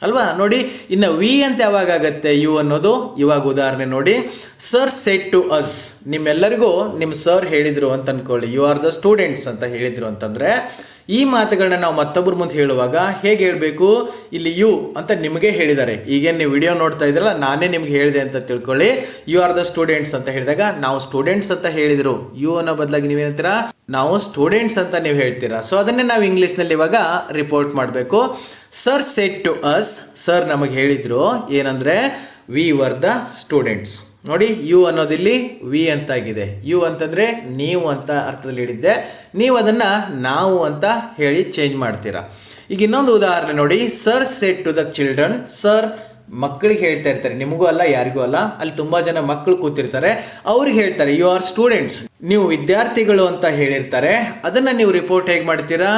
ಅಲ್ವಾ. ನೋಡಿ, ಇನ್ನು ವಿ ಅಂತ ಯಾವಾಗ ಆಗುತ್ತೆ ಯು ಅನ್ನೋದು, ಇವಾಗ ಉದಾಹರಣೆ ನೋಡಿ. ಸರ್ ಸೆಡ್ ಟು ಅಸ್, ನಿಮ್ಮೆಲ್ಲರಿಗೂ ನಿಮ್ಮ ಸರ್ ಹೇಳಿದ್ರು ಅಂತ ಅನ್ಕೊಳ್ಳಿ, ಯು ಆರ್ ದ ಸ್ಟೂಡೆಂಟ್ಸ್ ಅಂತ ಹೇಳಿದ್ರು ಅಂತಂದ್ರೆ ಈ ಮಾತುಗಳನ್ನ ನಾವು ಮತ್ತೊಬ್ಬರ ಮುಂದೆ ಹೇಳುವಾಗ ಹೇಗೆ ಹೇಳಬೇಕು? ಇಲ್ಲಿ ಯು ಅಂತ ನಿಮಗೆ ಹೇಳಿದ್ದಾರೆ, ಈಗೇನು ನೀವು ವಿಡಿಯೋ ನೋಡ್ತಾ ಇದ್ರಲ್ಲ, ನಾನೇ ನಿಮ್ಗೆ ಹೇಳಿದೆ ಅಂತ ತಿಳ್ಕೊಳ್ಳಿ. ಯು ಆರ್ ದ ಸ್ಟೂಡೆಂಟ್ಸ್ ಅಂತ ಹೇಳಿದಾಗ ನಾವು ಸ್ಟೂಡೆಂಟ್ಸ್ ಅಂತ ಹೇಳಿದ್ರು, ಯು ಅನ್ನೋ ಬದಲಾಗಿ ನೀವೇನಂತೀರಾ, ನಾವು ಸ್ಟೂಡೆಂಟ್ಸ್ ಅಂತ ನೀವು ಹೇಳ್ತೀರಾ. ಸೊ ಅದನ್ನೇ ನಾವು ಇಂಗ್ಲೀಷ್ನಲ್ಲಿ ಇವಾಗ ರಿಪೋರ್ಟ್ ಮಾಡಬೇಕು. Sir said to us, sir ನಮಗೆ ಹೇಳಿದ್ರು ಏನಂದ್ರೆ ವಿ ವರ್ ದ ಸ್ಟೂಡೆಂಟ್ಸ್. ನೋಡಿ, ಯು ಅನ್ನೋದಿಲ್ಲಿ ವಿ ಅಂತಾಗಿದೆ. ಯು ಅಂತಂದ್ರೆ ನೀವು ಅಂತ ಅರ್ಥದಲ್ಲಿ ಹೇಳಿದ್ದೆ, ನೀವು ಅದನ್ನ ನಾವು ಅಂತ ಹೇಳಿ ಚೇಂಜ್ ಮಾಡ್ತೀರಾ. ಈಗ ಇನ್ನೊಂದು ಉದಾಹರಣೆ ನೋಡಿ. Sir said to the children, sir ಮಕ್ಕಳಿಗೆ ಹೇಳ್ತಾ ಇರ್ತಾರೆ, ನಿಮಗೂ ಅಲ್ಲ ಯಾರಿಗೂ ಅಲ್ಲ, ಅಲ್ಲಿ ತುಂಬಾ ಜನ ಮಕ್ಕಳು ಕೂತಿರ್ತಾರೆ, ಅವ್ರಿಗೆ ಹೇಳ್ತಾರೆ ಯು ಆರ್ ಸ್ಟೂಡೆಂಟ್ಸ್, ನೀವು ವಿದ್ಯಾರ್ಥಿಗಳು ಅಂತ ಹೇಳಿರ್ತಾರೆ. ಅದನ್ನ ನೀವು ರಿಪೋರ್ಟ್ ಹೇಗೆ ಮಾಡ್ತೀರಾ?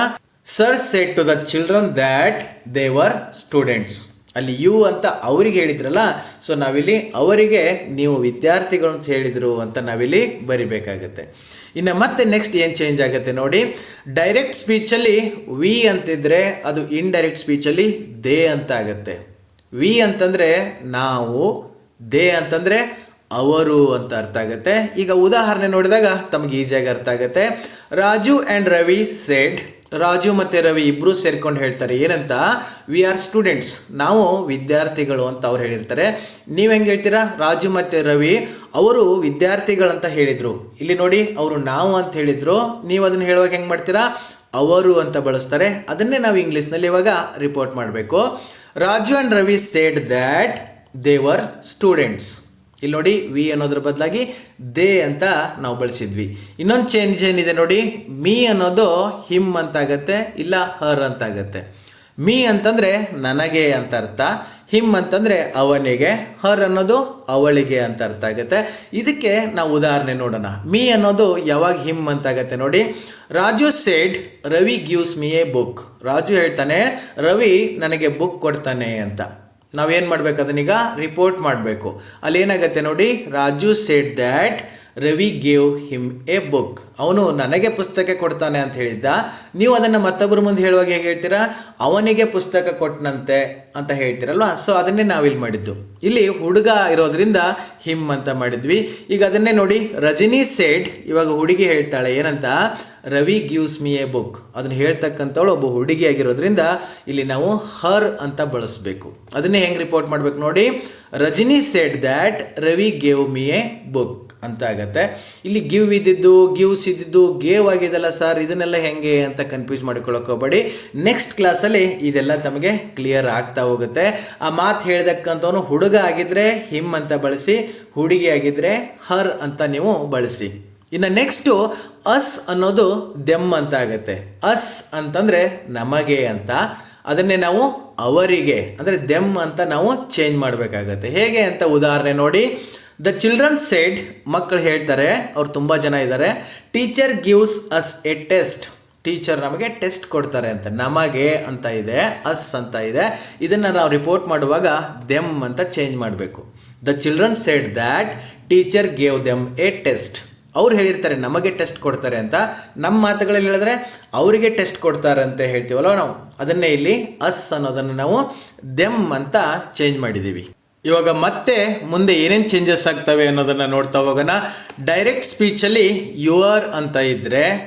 Sir said to the children that they were students. ಅಲ್ಲಿ ಯು ಅಂತ ಅವರಿಗೆ ಹೇಳಿದ್ರಲ್ಲ, ಸೊ ನಾವಿಲ್ಲಿ ಅವರಿಗೆ ನೀವು ವಿದ್ಯಾರ್ಥಿಗಳು ಅಂತ ಹೇಳಿದ್ರು ಅಂತ ನಾವಿಲ್ಲಿ ಬರಿಬೇಕಾಗತ್ತೆ. ಇನ್ನು ಮತ್ತೆ ನೆಕ್ಸ್ಟ್ ಏನು ಚೇಂಜ್ ಆಗುತ್ತೆ ನೋಡಿ. ಡೈರೆಕ್ಟ್ ಸ್ಪೀಚಲ್ಲಿ ವಿ ಅಂತಿದ್ರೆ ಅದು ಇಂಡೈರೆಕ್ಟ್ ಸ್ಪೀಚಲ್ಲಿ ದೇ ಅಂತ ಆಗುತ್ತೆ. ವಿ ಅಂತಂದ್ರೆ ನಾವು, ದೇ ಅಂತಂದ್ರೆ ಅವರು ಅಂತ ಅರ್ಥ ಆಗುತ್ತೆ. ಈಗ ಉದಾಹರಣೆ ನೋಡಿದಾಗ ತಮಗೆ ಈಸಿಯಾಗಿ ಅರ್ಥ ಆಗುತ್ತೆ. ರಾಜು ಆ್ಯಂಡ್ ರವಿ ಸೆಡ್, ರಾಜು ಮತ್ತು ರವಿ ಇಬ್ಬರು ಸೇರ್ಕೊಂಡು ಹೇಳ್ತಾರೆ ಏನಂತ, ವಿ ಆರ್ ಸ್ಟೂಡೆಂಟ್ಸ್, ನಾವು ವಿದ್ಯಾರ್ಥಿಗಳು ಅಂತ ಅವ್ರು ಹೇಳಿರ್ತಾರೆ. ನೀವು ಹೆಂಗೆ ಹೇಳ್ತೀರಾ? ರಾಜು ಮತ್ತು ರವಿ ಅವರು ವಿದ್ಯಾರ್ಥಿಗಳಂತ ಹೇಳಿದರು. ಇಲ್ಲಿ ನೋಡಿ, ಅವರು ನಾವು ಅಂತ ಹೇಳಿದ್ರು, ನೀವು ಅದನ್ನು ಹೇಳುವಾಗ ಹೆಂಗೆ ಮಾಡ್ತೀರಾ? ಅವರು ಅಂತ ಬಳಸ್ತಾರೆ. ಅದನ್ನೇ ನಾವು ಇಂಗ್ಲೀಷ್ನಲ್ಲಿ ಇವಾಗ ರಿಪೋರ್ಟ್ ಮಾಡಬೇಕು. Raju and Ravi said that they were students. ಇಲ್ಲಿ ನೋಡಿ ವಿ ಅನ್ನೋದ್ರ ಬದಲಾಗಿ ದೇ ಅಂತ ನಾವು ಬಳಸಿದ್ವಿ. ಇನ್ನೊಂದು ಚೇಂಜ್ ಏನಿದೆ ನೋಡಿ, ಮೀ ಅನ್ನೋದು ಹಿಮ್ ಅಂತಾಗತ್ತೆ, ಇಲ್ಲ ಹರ್ ಅಂತಾಗತ್ತೆ. ಮೀ ಅಂತಂದರೆ ನನಗೆ ಅಂತ ಅರ್ಥ, ಹಿಮ್ ಅಂತಂದರೆ ಅವನಿಗೆ, ಹರ್ ಅನ್ನೋದು ಅವಳಿಗೆ ಅಂತ ಅರ್ಥ ಆಗುತ್ತೆ. ಇದಕ್ಕೆ ನಾವು ಉದಾಹರಣೆ ನೋಡೋಣ. ಮೀ ಅನ್ನೋದು ಯಾವಾಗ ಹಿಮ್ ಅಂತಾಗತ್ತೆ ನೋಡಿ. Raju said Ravi gives me a book. Raju ಹೇಳ್ತಾನೆ ರವಿ ನನಗೆ ಬುಕ್ ಕೊಡ್ತಾನೆ ಅಂತ. ನಾವೇನು ಮಾಡ್ಬೇಕು, ಅದನ್ನೀಗ ರಿಪೋರ್ಟ್ ಮಾಡಬೇಕು. ಅಲ್ಲಿ ಏನಾಗುತ್ತೆ ನೋಡಿ, Raju seed that Ravi gave him A book. ಅವನು ನನಗೆ ಪುಸ್ತಕ ಕೊಡ್ತಾನೆ ಅಂತ ಹೇಳಿದ್ದ. ನೀವು ಅದನ್ನು ಮತ್ತೊಬ್ಬರ ಮುಂದೆ ಹೇಳುವಾಗ ಹೇಗೆ ಹೇಳ್ತೀರಾ, ಅವನಿಗೆ ಪುಸ್ತಕ ಕೊಟ್ಟನಂತೆ ಅಂತ ಹೇಳ್ತೀರಲ್ವಾ. ಸೊ ಅದನ್ನೇ ನಾವಿಲ್ಲಿ ಮಾಡಿದ್ದು. ಇಲ್ಲಿ ಹುಡುಗ ಇರೋದ್ರಿಂದ ಹಿಮ್ ಅಂತ ಮಾಡಿದ್ವಿ. ಈಗ ಅದನ್ನೇ ನೋಡಿ, ರಜನಿ ಸೇಡ್, ಇವಾಗ ಹುಡುಗಿ ಹೇಳ್ತಾಳೆ ಏನಂತ, Ravi gives me a book. ಅದನ್ನು ಹೇಳ್ತಕ್ಕಂಥವಳು ಒಬ್ಬ ಹುಡುಗಿ ಆಗಿರೋದ್ರಿಂದ ಇಲ್ಲಿ ನಾವು ಹರ್ ಅಂತ ಬಳಸಬೇಕು. ಅದನ್ನೇ ಹೆಂಗೆ ರಿಪೋರ್ಟ್ ಮಾಡ್ಬೇಕು ನೋಡಿ, Rajani said that Ravi gave me a book ಅಂತ ಆಗತ್ತೆ. ಇಲ್ಲಿ ಗಿವ್ ಇದ್ದಿದ್ದು, ಗಿವ್ಸ್ ಇದ್ದಿದ್ದು ಗೇವ್ ಆಗಿದೆಲ್ಲ ಸರ್, ಇದನ್ನೆಲ್ಲ ಹೆಂಗೆ ಅಂತ ಕನ್ಫ್ಯೂಸ್ ಮಾಡಿಕೊಳ್ಳೋಕೆ ಹೋಗಬೇಡಿ. ನೆಕ್ಸ್ಟ್ ಕ್ಲಾಸಲ್ಲಿ ಇದೆಲ್ಲ ತಮಗೆ ಕ್ಲಿಯರ್ ಆಗ್ತಾ ಹೋಗುತ್ತೆ. ಆ ಮಾತು ಹೇಳ್ದಕ್ಕಂಥವನು ಹುಡುಗ ಆಗಿದ್ರೆ ಹಿಮ್ ಅಂತ ಬಳಸಿ, ಹುಡುಗಿ ಆಗಿದ್ರೆ ಹರ್ ಅಂತ ನೀವು ಬಳಸಿ. ಇನ್ನು ನೆಕ್ಸ್ಟು ಅಸ್ ಅನ್ನೋದು ದೆಮ್ ಅಂತ ಆಗುತ್ತೆ. ಅಸ್ ಅಂತಂದರೆ ನಮಗೆ ಅಂತ, ಅದನ್ನೇ ನಾವು ಅವರಿಗೆ ಅಂದರೆ ದೆಮ್ ಅಂತ ನಾವು ಚೇಂಜ್ ಮಾಡಬೇಕಾಗತ್ತೆ. ಹೇಗೆ ಅಂತ ಉದಾಹರಣೆ ನೋಡಿ. ದ ಚಿಲ್ಡ್ರನ್ ಸೇಡ್, ಮಕ್ಕಳು ಹೇಳ್ತಾರೆ, ಅವ್ರು ತುಂಬ ಜನ ಇದ್ದಾರೆ, teacher gives us A test. Teacher ನಮಗೆ ಟೆಸ್ಟ್ ಕೊಡ್ತಾರೆ ಅಂತ. ನಮಗೆ ಅಂತ ಇದೆ, ಅಸ್ ಅಂತ ಇದೆ. ಇದನ್ನು ನಾವು ರಿಪೋರ್ಟ್ ಮಾಡುವಾಗ ದೆಮ್ ಅಂತ ಚೇಂಜ್ ಮಾಡಬೇಕು. The children said that teacher gave them A test. ಅವ್ರು ಹೇಳಿರ್ತಾರೆ ನಮಗೆ ಟೆಸ್ಟ್ ಕೊಡ್ತಾರೆ ಅಂತ. ನಮ್ಮ ಮಾತುಗಳಲ್ಲಿ ಹೇಳಿದ್ರೆ ಅವರಿಗೆ ಟೆಸ್ಟ್ ಕೊಡ್ತಾರೆ ಅಂತ ಹೇಳ್ತೀವಲ್ಲ ನಾವು, ಅದನ್ನೇ ಇಲ್ಲಿ ಅಸ್ ಅನ್ನೋದನ್ನು ನಾವು ದೆಮ್ ಅಂತ ಚೇಂಜ್ ಮಾಡಿದ್ದೀವಿ. ಇವಾಗ ಮತ್ತೆ ಮುಂದೆ ಏನೇನು ಚೇಂಜಸ್ ಆಗ್ತವೆ ಅನ್ನೋದನ್ನು ನೋಡ್ತಾ ಹೋಗೋಣ. ಡೈರೆಕ್ಟ್ ಸ್ಪೀಚಲ್ಲಿ ಯುವರ್ ಅಂತ ಇದ್ದರೆ,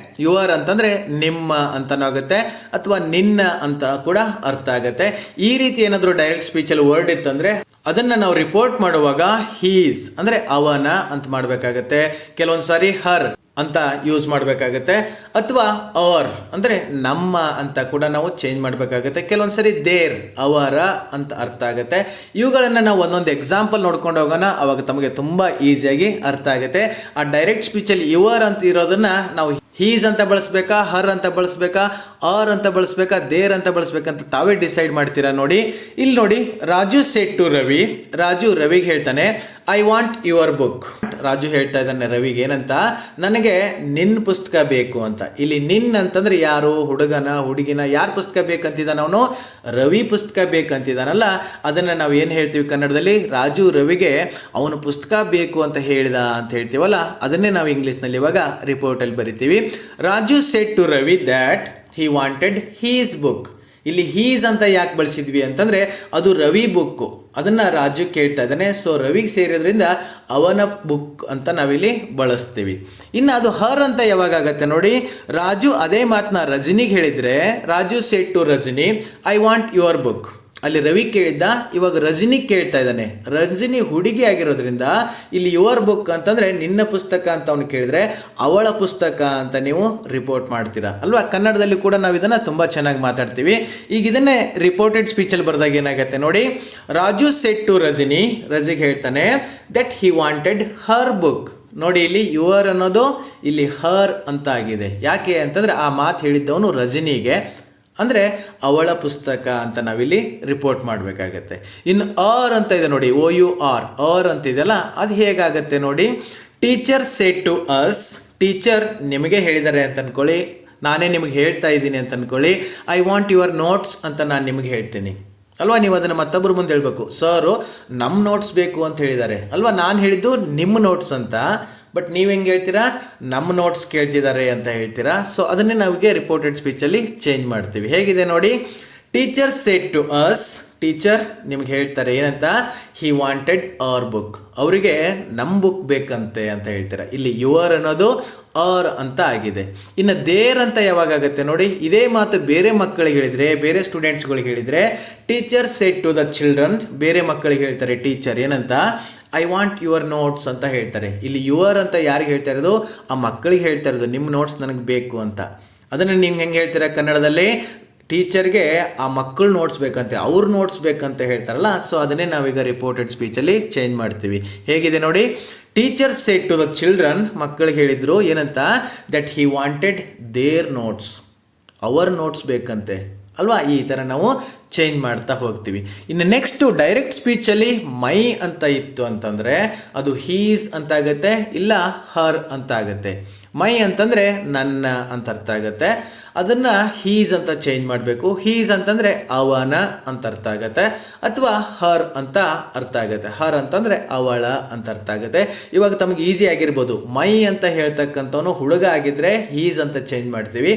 ಯುವರ್ ಅಂತಂದರೆ ನಿಮ್ಮ ಅಂತನೂ ಆಗುತ್ತೆ, ಅಥವಾ ನಿನ್ನ ಅಂತ ಕೂಡ ಅರ್ಥ ಆಗುತ್ತೆ. ಈ ರೀತಿ ಏನಾದರೂ ಡೈರೆಕ್ಟ್ ಸ್ಪೀಚಲ್ಲಿ ವರ್ಡ್ ಇತ್ತಂದರೆ ಅದನ್ನು ನಾವು ರಿಪೋರ್ಟ್ ಮಾಡುವಾಗ ಹೀಸ್ ಅಂದರೆ ಅವನ ಅಂತ ಮಾಡಬೇಕಾಗತ್ತೆ. ಕೆಲವೊಂದು ಸಾರಿ ಹರ್ ಅಂತ ಯೂಸ್ ಮಾಡಬೇಕಾಗತ್ತೆ, ಅಥವಾ ಅವರ್ ಅಂದರೆ ನಮ್ಮ ಅಂತ ಕೂಡ ನಾವು ಚೇಂಜ್ ಮಾಡಬೇಕಾಗತ್ತೆ. ಕೆಲವೊಂದು ಸರಿ ದೇರ್ ಅವರ ಅಂತ ಅರ್ಥ ಆಗುತ್ತೆ. ಇವುಗಳನ್ನು ನಾವು ಒಂದೊಂದು ಎಕ್ಸಾಂಪಲ್ ನೋಡ್ಕೊಂಡು ಹೋಗೋಣ, ಅವಾಗ ತಮಗೆ ತುಂಬ ಈಸಿಯಾಗಿ ಅರ್ಥ ಆಗುತ್ತೆ. ಆ ಡೈರೆಕ್ಟ್ ಸ್ಪೀಚಲ್ಲಿ ಯುವರ್ ಅಂತ ಇರೋದನ್ನು ನಾವು ಹೀಸ್ ಅಂತ ಬಳಸಬೇಕಾ, ಹರ್ ಅಂತ ಬಳಸಬೇಕಾ, ಆರ್ ಅಂತ ಬಳಸಬೇಕಾ, ದೇರ್ ಅಂತ ಬಳಸಬೇಕಂತ ತಾವೇ ಡಿಸೈಡ್ ಮಾಡ್ತೀರಾ ನೋಡಿ. ಇಲ್ಲಿ ನೋಡಿ, ರಾಜು ಸೆಡ್ ಟು ರವಿ. ರಾಜು ರವಿಗೆ ಹೇಳ್ತಾನೆ I want your book. Raju ಹೇಳ್ತಾ ಇದ್ದಾನೆ ರವಿಗೆ ಏನಂತ, ನನಗೆ ನಿನ್ನ ಪುಸ್ತಕ ಬೇಕು ಅಂತ. ಇಲ್ಲಿ ನಿನ್ನ ಅಂತಂದ್ರೆ ಯಾರು, ಹುಡುಗನ ಹುಡುಗಿನ, ಯಾರು ಪುಸ್ತಕ ಬೇಕಂತಿದ್ದಾನ ಅವನು, ರವಿ ಪುಸ್ತಕ ಬೇಕಂತಿದ್ದಾನಲ್ಲ. ಅದನ್ನು ನಾವು ಏನು ಹೇಳ್ತೀವಿ ಕನ್ನಡದಲ್ಲಿ, ರಾಜು ರವಿಗೆ ಅವನು ಪುಸ್ತಕ ಬೇಕು ಅಂತ ಹೇಳ್ದ ಅಂತ ಹೇಳ್ತೀವಲ್ಲ, ಅದನ್ನೇ ನಾವು ಇಂಗ್ಲೀಷ್ನಲ್ಲಿ ಇವಾಗ ರಿಪೋರ್ಟಲ್ಲಿ ಬರಿತೀವಿ. Raju said to Ravi that he wanted his book. ಇಲ್ಲಿ ಹೀಸ್ ಅಂತ ಯಾಕೆ ಬಳಸಿದ್ವಿ ಅಂತಂದರೆ ಅದು ರವಿ ಬುಕ್ಕು, ಅದನ್ನು ರಾಜು ಕೇಳ್ತಾ ಇದ್ದಾನೆ. ಸೊ ರವಿಗೆ ಸೇರಿದ್ರಿಂದ ಅವನ ಬುಕ್ ಅಂತ ನಾವಿಲ್ಲಿ ಬಳಸ್ತೀವಿ. ಇನ್ನು ಅದು ಹರ್ ಅಂತ ಯಾವಾಗ ಆಗತ್ತೆ ನೋಡಿ, ರಾಜು ಅದೇ ಮಾತನ್ನ ರಜನಿಗೆ ಹೇಳಿದರೆ, Raju said to Rajani I want your book. ಅಲ್ಲಿ ರವಿ ಕೇಳಿದ್ದ, ಇವಾಗ ರಜನಿ ಕೇಳ್ತಾ ಇದ್ದಾನೆ. ರಜನಿ ಹುಡುಗಿ ಆಗಿರೋದ್ರಿಂದ ಇಲ್ಲಿ ಯುವರ್ ಬುಕ್ ಅಂತಂದರೆ ನಿನ್ನ ಪುಸ್ತಕ ಅಂತ ಅವನು ಕೇಳಿದ್ರೆ ಅವಳ ಪುಸ್ತಕ ಅಂತ ನೀವು ರಿಪೋರ್ಟ್ ಮಾಡ್ತೀರಾ ಅಲ್ವಾ. ಕನ್ನಡದಲ್ಲಿ ಕೂಡ ನಾವು ಇದನ್ನು ತುಂಬ ಚೆನ್ನಾಗಿ ಮಾತಾಡ್ತೀವಿ. ಈಗ ಇದನ್ನೇ ರಿಪೋರ್ಟೆಡ್ ಸ್ಪೀಚಲ್ಲಿ ಬರೆದಾಗ ಏನಾಗುತ್ತೆ ನೋಡಿ, ರಾಜು ಸೆಡ್ ಟು ರಜನಿ, ರಜಿಗೆ ಹೇಳ್ತಾನೆ that he wanted Har book. ನೋಡಿ ಇಲ್ಲಿ ಯುವರ್ ಅನ್ನೋದು ಇಲ್ಲಿ ಹರ್ ಅಂತ ಆಗಿದೆ. ಯಾಕೆ ಅಂತಂದರೆ ಆ ಮಾತು ಹೇಳಿದ್ದವನು ರಜನಿಗೆ, ಅಂದರೆ ಅವಳ ಪುಸ್ತಕ ಅಂತ ನಾವಿಲ್ಲಿ ರಿಪೋರ್ಟ್ ಮಾಡಬೇಕಾಗತ್ತೆ. ಇನ್ನು ಆರ್ ಅಂತ ಇದೆ ನೋಡಿ, ಓ ಯು ಆರ್, ಆರ್ ಅಂತ ಇದೆಯಲ್ಲ, ಅದು ಹೇಗಾಗತ್ತೆ ನೋಡಿ. Teacher said to us, teacher ನಿಮಗೆ ಹೇಳಿದ್ದಾರೆ ಅಂತ ಅಂದ್ಕೊಳ್ಳಿ, ನಾನೇ ನಿಮಗೆ ಹೇಳ್ತಾ ಇದ್ದೀನಿ ಅಂತ ಅಂದ್ಕೊಳ್ಳಿ. ಐ ವಾಂಟ್ ಯುವರ್ ನೋಟ್ಸ್ ಅಂತ ನಾನು ನಿಮಗೆ ಹೇಳ್ತೀನಿ ಅಲ್ವಾ. ನೀವು ಅದನ್ನು ಮತ್ತೊಬ್ಬರು ಮುಂದೆ ಹೇಳಬೇಕು, ಸರು ನಮ್ಮ ನೋಟ್ಸ್ ಬೇಕು ಅಂತ ಹೇಳಿದ್ದಾರೆ ಅಲ್ವಾ. ನಾನು ಹೇಳಿದ್ದು ನಿಮ್ಮ ನೋಟ್ಸ್ ಅಂತ, ಬಟ್ ನೀವು ಹೆಂಗೆ ಹೇಳ್ತೀರಾ, ನಮ್ಮ ನೋಟ್ಸ್ ಕೇಳ್ತಿದ್ದಾರೆ ಅಂತ ಹೇಳ್ತೀರಾ. ಸೊ ಅದನ್ನೇ ನಾವಿಗೆ ರಿಪೋರ್ಟೆಡ್ ಸ್ಪೀಚಲ್ಲಿ ಚೇಂಜ್ ಮಾಡ್ತೀವಿ. ಹೇಗಿದೆ ನೋಡಿ, teacher said to us, teacher ನಿಮ್ಗೆ ಹೇಳ್ತಾರೆ ಏನಂತ, ಹಿ ವಾಂಟೆಡ್ ಅವರ್ ಬುಕ್, ಅವರಿಗೆ ನಮ್ಮ ಬುಕ್ ಬೇಕಂತೆ ಅಂತ ಹೇಳ್ತಾರೆ. ಇಲ್ಲಿ ಯುವರ್ ಅನ್ನೋದು ಆರ್ ಅಂತ ಆಗಿದೆ. ಇನ್ನು ದೇರ್ ಅಂತ ಯಾವಾಗ ಆಗುತ್ತೆ ನೋಡಿ, ಇದೇ ಮಾತು ಬೇರೆ ಮಕ್ಕಳಿಗೆ ಹೇಳಿದರೆ, ಬೇರೆ ಸ್ಟೂಡೆಂಟ್ಸ್ಗಳಿಗೆ ಹೇಳಿದರೆ, teacher said to the children, ಬೇರೆ ಮಕ್ಕಳಿಗೆ ಹೇಳ್ತಾರೆ ಟೀಚರ್ ಏನಂತ, ಐ ವಾಂಟ್ ಯುವರ್ ನೋಟ್ಸ್ ಅಂತ ಹೇಳ್ತಾರೆ. ಇಲ್ಲಿ ಯುವರ್ ಅಂತ ಯಾರಿಗೆ ಹೇಳ್ತಾ ಇರೋದು, ಆ ಮಕ್ಕಳಿಗೆ ಹೇಳ್ತಾ ಇರೋದು, ನಿಮ್ಮ ನೋಟ್ಸ್ ನನಗೆ ಬೇಕು ಅಂತ. ಅದನ್ನು ನೀವು ಹೆಂಗೆ ಹೇಳ್ತೀರಾ ಕನ್ನಡದಲ್ಲಿ, ಟೀಚರ್ಗೆ ಆ ಮಕ್ಕಳು ನೋಟ್ಸ್ ಬೇಕಂತೆ, ಅವ್ರು ನೋಟ್ಸ್ ಬೇಕಂತ ಹೇಳ್ತಾರಲ್ಲ, ಸೊ ಅದನ್ನೇ ನಾವೀಗ ರಿಪೋರ್ಟೆಡ್ ಸ್ಪೀಚಲ್ಲಿ ಚೇಂಜ್ ಮಾಡ್ತೀವಿ. ಹೇಗಿದೆ ನೋಡಿ, teacher said to the children, ಮಕ್ಕಳಿಗೆ ಹೇಳಿದರು ಏನಂತ, that he wanted their notes, ಅವರ್ ನೋಟ್ಸ್ ಬೇಕಂತೆ ಅಲ್ವಾ. ಈ ಥರ ನಾವು ಚೇಂಜ್ ಮಾಡ್ತಾ ಹೋಗ್ತೀವಿ. ಇನ್ನು ನೆಕ್ಸ್ಟು ಡೈರೆಕ್ಟ್ ಸ್ಪೀಚಲ್ಲಿ ಮೈ ಅಂತ ಇತ್ತು ಅಂತಂದರೆ ಅದು ಹೀಸ್ ಅಂತ ಆಗುತ್ತೆ, ಇಲ್ಲ ಹರ್ ಅಂತ ಆಗುತ್ತೆ. ಮೈ ಅಂತಂದರೆ ನನ್ನ ಅಂತ ಅರ್ಥ ಆಗುತ್ತೆ, ಅದನ್ನು ಹೀಸ್ ಅಂತ ಚೇಂಜ್ ಮಾಡಬೇಕು. ಹೀಸ್ ಅಂತಂದರೆ ಅವನ ಅಂತ ಅರ್ಥ ಆಗುತ್ತೆ, ಅಥವಾ ಹರ್ ಅಂತ ಅರ್ಥ ಆಗುತ್ತೆ. ಹರ್ ಅಂತಂದರೆ ಅವಳ ಅಂತ ಅರ್ಥ ಆಗುತ್ತೆ. ಇವಾಗ ತಮಗೆ ಈಸಿ ಆಗಿರ್ಬೋದು, ಮೈ ಅಂತ ಹೇಳ್ತಕ್ಕಂಥವನು ಹುಡುಗ ಆಗಿದ್ದರೆ ಹೀಸ್ ಅಂತ ಚೇಂಜ್ ಮಾಡ್ತೀವಿ,